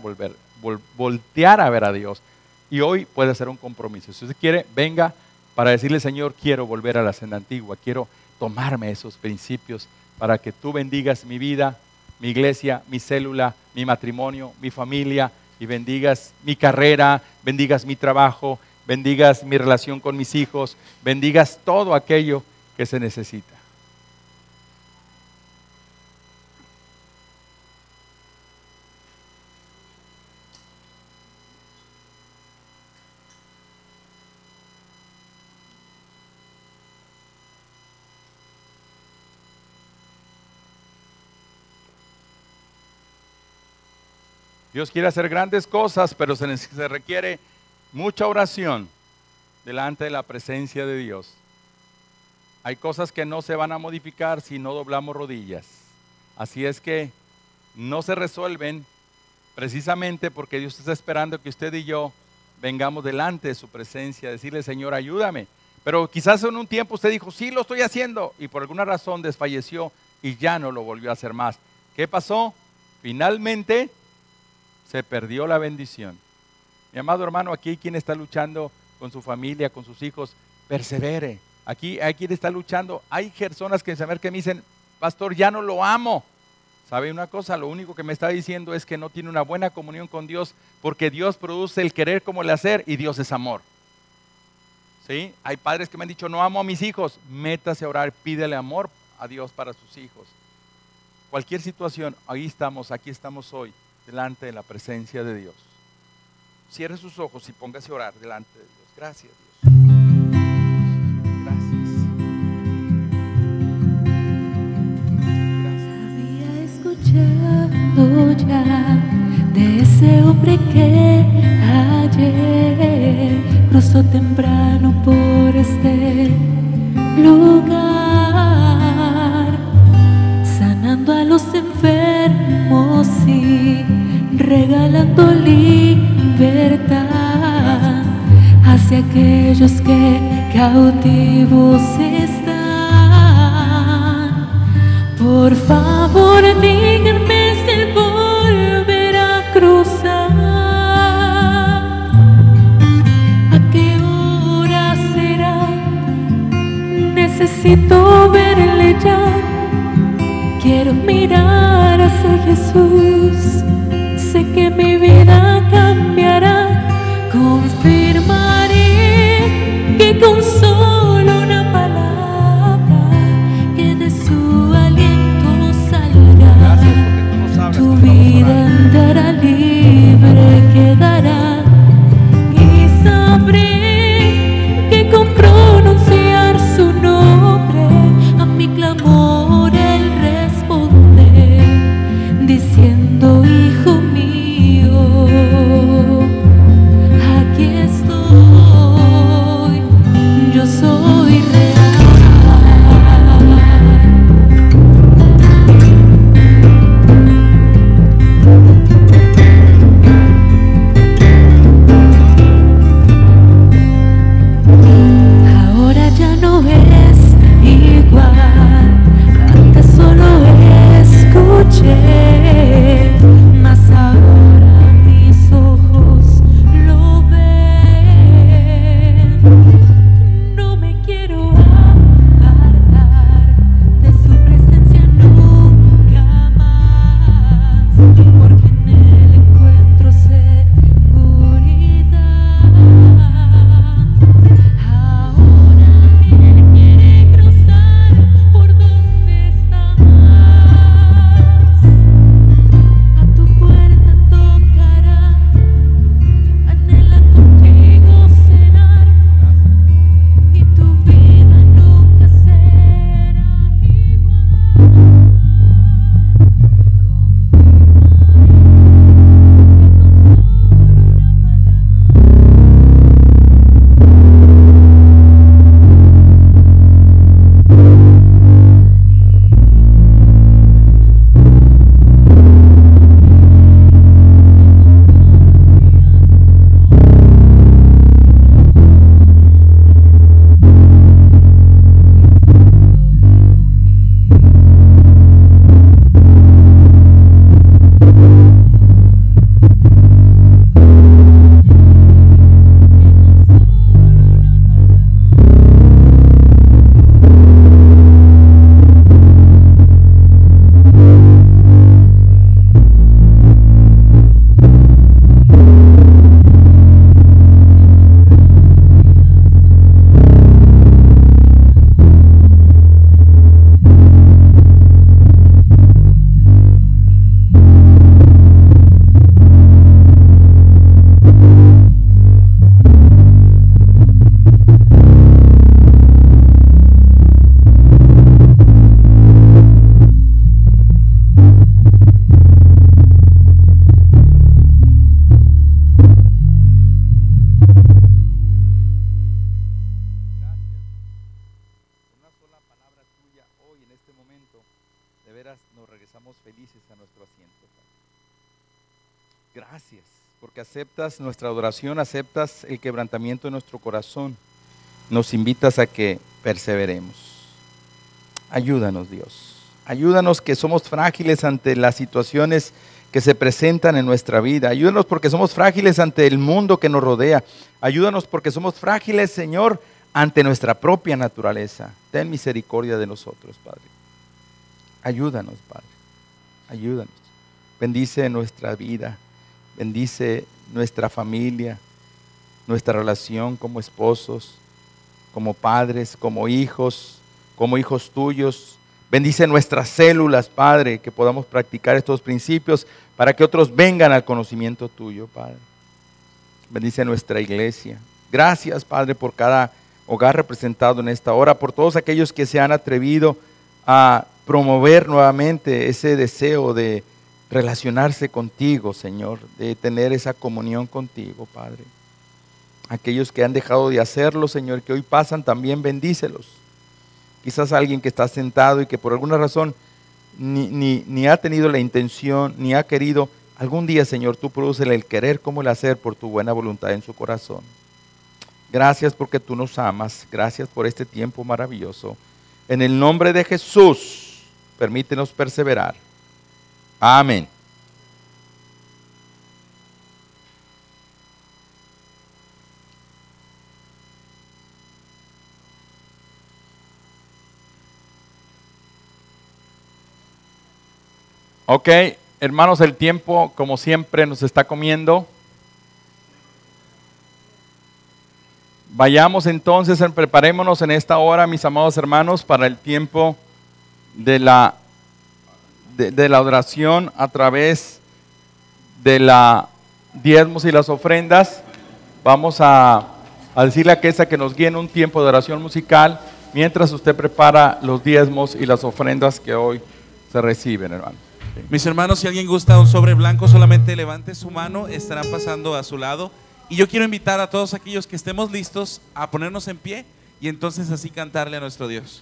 a ver a Dios. Y hoy puede hacer un compromiso. Si usted quiere, venga para decirle, Señor, quiero volver a la senda antigua, quiero tomarme esos principios para que tú bendigas mi vida, mi iglesia, mi célula, mi matrimonio, mi familia, y bendigas mi carrera, bendigas mi trabajo, bendigas mi relación con mis hijos, bendigas todo aquello que se necesita. Dios quiere hacer grandes cosas, pero se requiere mucha oración delante de la presencia de Dios. Hay cosas que no se van a modificar si no doblamos rodillas. Así es que no se resuelven precisamente porque Dios está esperando que usted y yo vengamos delante de su presencia, decirle, Señor, ayúdame. Pero quizás en un tiempo usted dijo, sí, lo estoy haciendo, y por alguna razón desfalleció y ya no lo volvió a hacer más. ¿Qué pasó? Finalmente se perdió la bendición. Mi amado hermano, aquí hay quien está luchando con su familia, con sus hijos, persevere. Aquí hay quien está luchando. Hay personas que me dicen, pastor, ya no lo amo. ¿Sabe una cosa? Lo único que me está diciendo es que no tiene una buena comunión con Dios, porque Dios produce el querer como el hacer y Dios es amor. ¿Sí? Hay padres que me han dicho, no amo a mis hijos. Métase a orar, pídele amor a Dios para sus hijos. Cualquier situación, aquí estamos hoy, delante de la presencia de Dios. Cierre sus ojos y póngase a orar delante de Dios. Gracias, Dios. Había escuchado ya de ese hombre que ayer cruzó temprano por este lugar, sanando a los enfermos y regalando libertad hacia aquellos que cautivos están. Por favor, díganme si él volverá a cruzar. ¿A qué hora será? Necesito verle ya. Quiero mirar hacia Jesús. Sé que mi vida cambiará. Confirmaré que con solo una palabra que de su aliento salga, tu vida andará libre, quedará. Y sabré que con pronunciar su nombre a mi clamor él responde, diciendo, hijo mío. aceptas nuestra adoración, aceptas el quebrantamiento de nuestro corazón. Nos invitas a que perseveremos. Ayúdanos, Dios. Ayúdanos que somos frágiles ante las situaciones que se presentan en nuestra vida. Ayúdanos porque somos frágiles ante el mundo que nos rodea. Ayúdanos porque somos frágiles, Señor, ante nuestra propia naturaleza. Ten misericordia de nosotros, Padre. Ayúdanos, Padre. Ayúdanos. Bendice nuestra vida. Bendice nuestra familia, nuestra relación como esposos, como padres, como hijos tuyos. Bendice nuestras células, Padre, que podamos practicar estos principios para que otros vengan al conocimiento tuyo, Padre. Bendice nuestra iglesia. Gracias, Padre, por cada hogar representado en esta hora, por todos aquellos que se han atrevido a promover nuevamente ese deseo de relacionarse contigo, Señor, de tener esa comunión contigo, Padre. Aquellos que han dejado de hacerlo, Señor, que hoy pasan, también bendícelos. Quizás alguien que está sentado y que por alguna razón ni ha tenido la intención, ni ha querido, algún día, Señor, tú prodúcele el querer como el hacer por tu buena voluntad en su corazón. Gracias porque tú nos amas, gracias por este tiempo maravilloso. En el nombre de Jesús, permítenos perseverar. Amén. Ok, hermanos, el tiempo, como siempre, nos está comiendo. Vayamos entonces, preparémonos en esta hora, mis amados hermanos, para el tiempo de la adoración a través de la diezmos y las ofrendas. Vamos a decirle a aquella que nos guíe en un tiempo de oración musical, mientras usted prepara los diezmos y las ofrendas que hoy se reciben, hermano. Mis hermanos, si alguien gusta un sobre blanco, solamente levante su mano, estarán pasando a su lado. Y yo quiero invitar a todos aquellos que estemos listos a ponernos en pie y entonces así cantarle a nuestro Dios.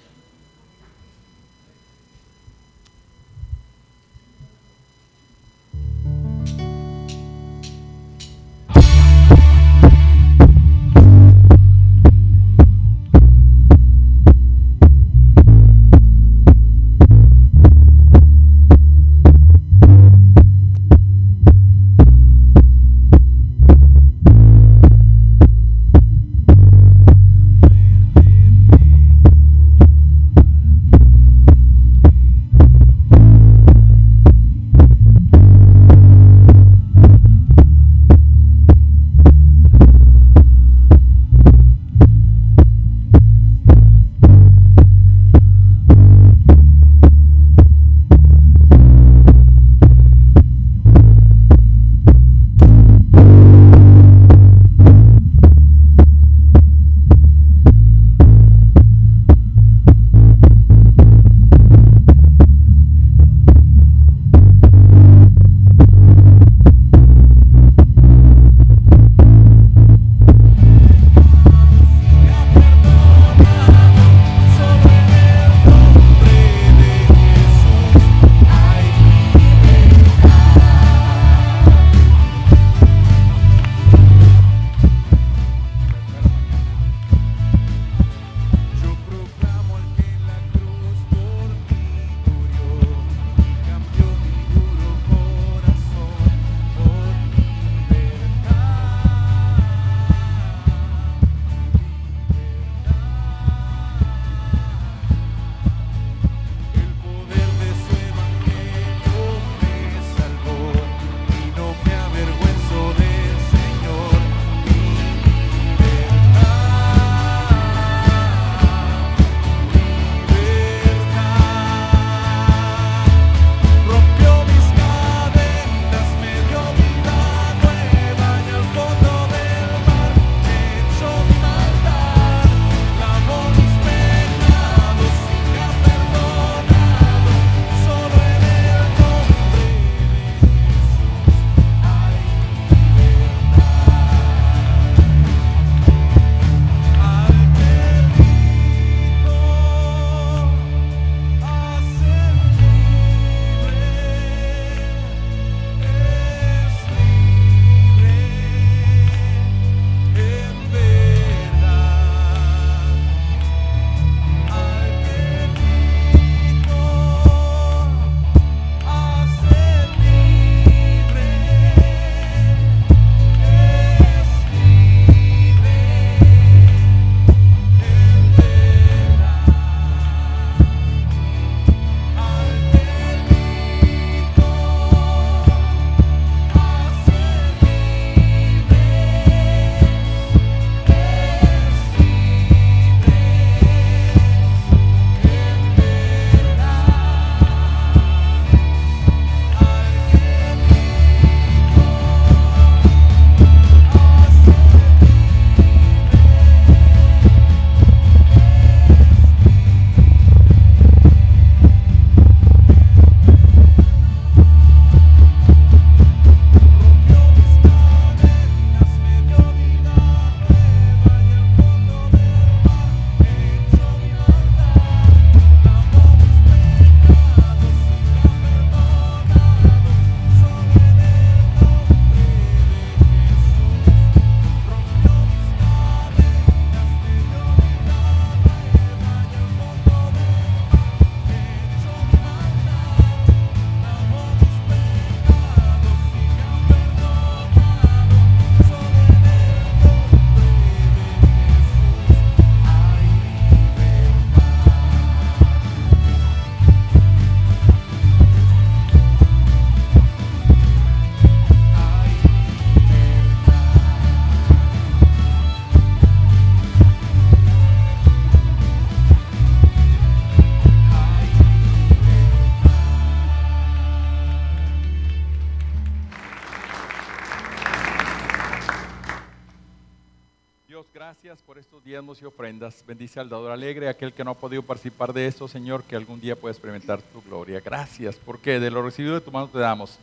Dios, gracias por estos diezmos y ofrendas. Bendice al dador alegre, aquel que no ha podido participar de esto, Señor, que algún día pueda experimentar tu gloria. Gracias, porque de lo recibido de tu mano te damos.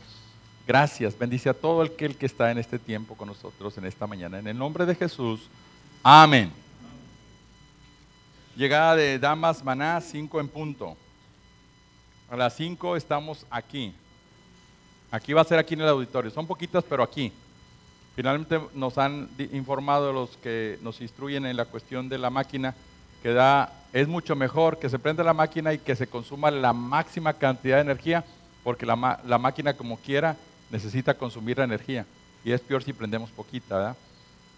Gracias, bendice a todo aquel que está en este tiempo con nosotros en esta mañana. En el nombre de Jesús, amén. Llegada de Damas Maná, 5 en punto. A las 5 estamos aquí. Aquí va a ser aquí en el auditorio. Son poquitas, pero aquí. Finalmente nos han informado los que nos instruyen en la cuestión de la máquina que es mucho mejor que se prenda la máquina y que se consuma la máxima cantidad de energía, porque la máquina como quiera necesita consumir la energía y es peor si prendemos poquita, ¿verdad?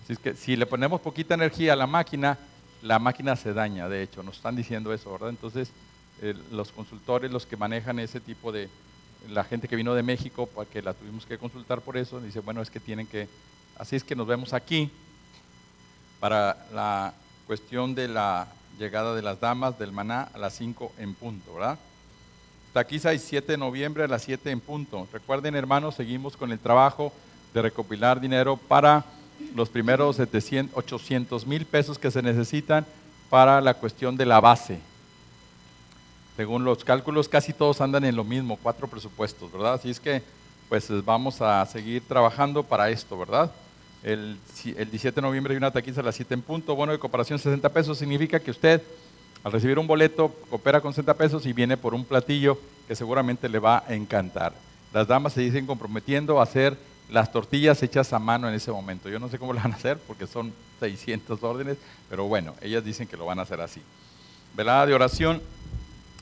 Así es que si le ponemos poquita energía a la máquina se daña, de hecho, nos están diciendo eso, ¿verdad? Entonces los consultores, los que manejan ese tipo de, la gente que vino de México, porque la tuvimos que consultar por eso, dice, bueno, es que tienen que, así es que nos vemos aquí para la cuestión de la llegada de las damas del maná a las 5 en punto, ¿verdad? Hasta aquí 7 de noviembre a las 7 en punto. Recuerden, hermanos, seguimos con el trabajo de recopilar dinero para los primeros 800,000 pesos que se necesitan para la cuestión de la base. Según los cálculos, casi todos andan en lo mismo, 4 presupuestos, ¿verdad? Así es que, pues vamos a seguir trabajando para esto, ¿verdad? El 17 de noviembre hay una taquiza a las 7 en punto, bono de cooperación 60 pesos, significa que usted, al recibir un boleto, coopera con 60 pesos y viene por un platillo que seguramente le va a encantar. Las damas se dicen comprometiendo a hacer las tortillas hechas a mano en ese momento. Yo no sé cómo lo van a hacer porque son 600 órdenes, pero bueno, ellas dicen que lo van a hacer así. Velada de oración,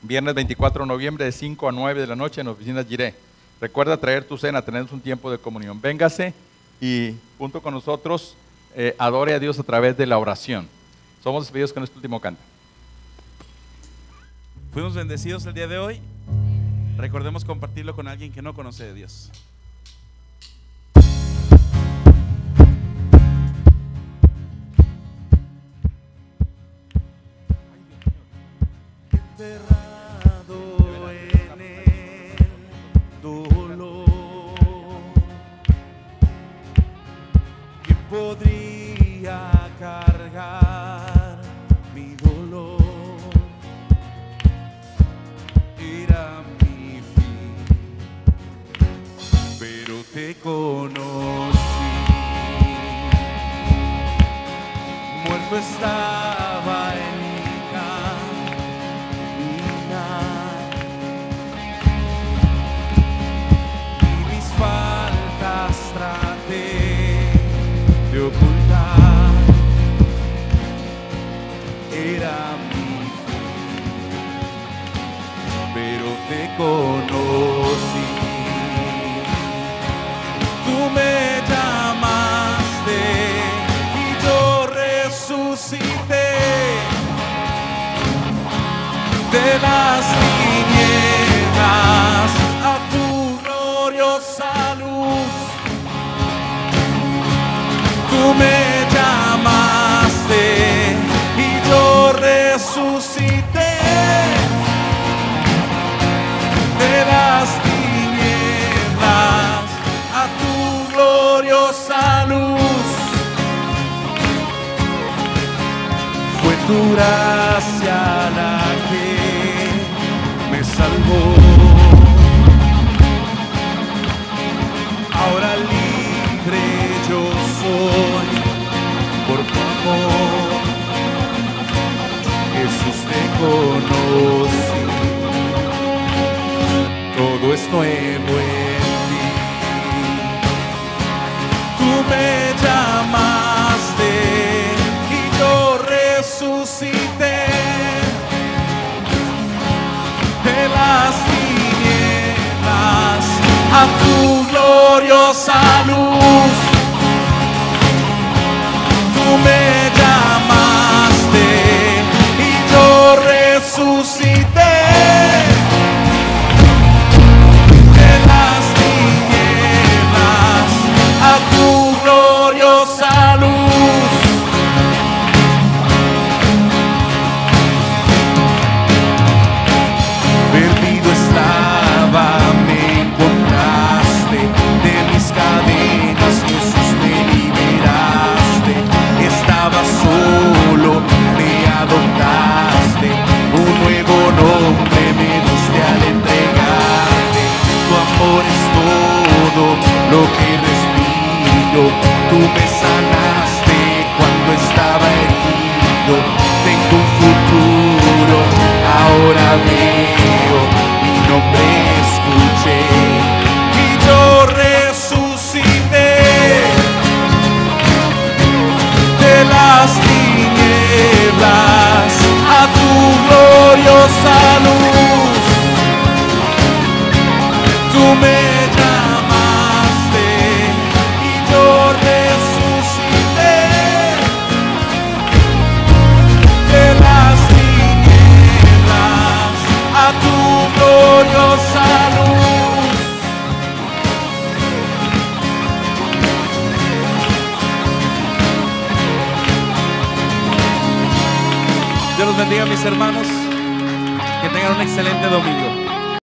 viernes 24 de noviembre de 5 a 9 de la noche en la oficina Giré. Recuerda traer tu cena, tenemos un tiempo de comunión. Véngase y junto con nosotros adore a Dios a través de la oración. Somos despedidos con este último canto. Fuimos bendecidos el día de hoy. Recordemos compartirlo con alguien que no conoce de Dios. Enterrado en el dolor, ¿quién podría cargar mi dolor? Era mi fin, pero te conocí. Muerto estaba en mi caminar y mis faltas traté de ocultar. Era mi fin, pero te conocí. Tú me llamaste y yo resucité de las tinieblas a tu gloriosa luz. Tú me llamaste y yo resucité de las tinieblas a tu gloriosa luz. Fue tu gracia la que me salvó. Ahora libre yo soy por tu amor. Jesús, te conocí. Todo es nuevo en ti. Tú me llamaste y yo resucité de las tinieblas a tu gloriosa luz. Tú me llamaste y yo resucité de las tinieblas a tu gloriosa luz. Perdido estaba, me encontraste, de mis cadenas Jesús me liberaste. Estaba Dios los bendiga, mis hermanos. Que tengan un excelente domingo.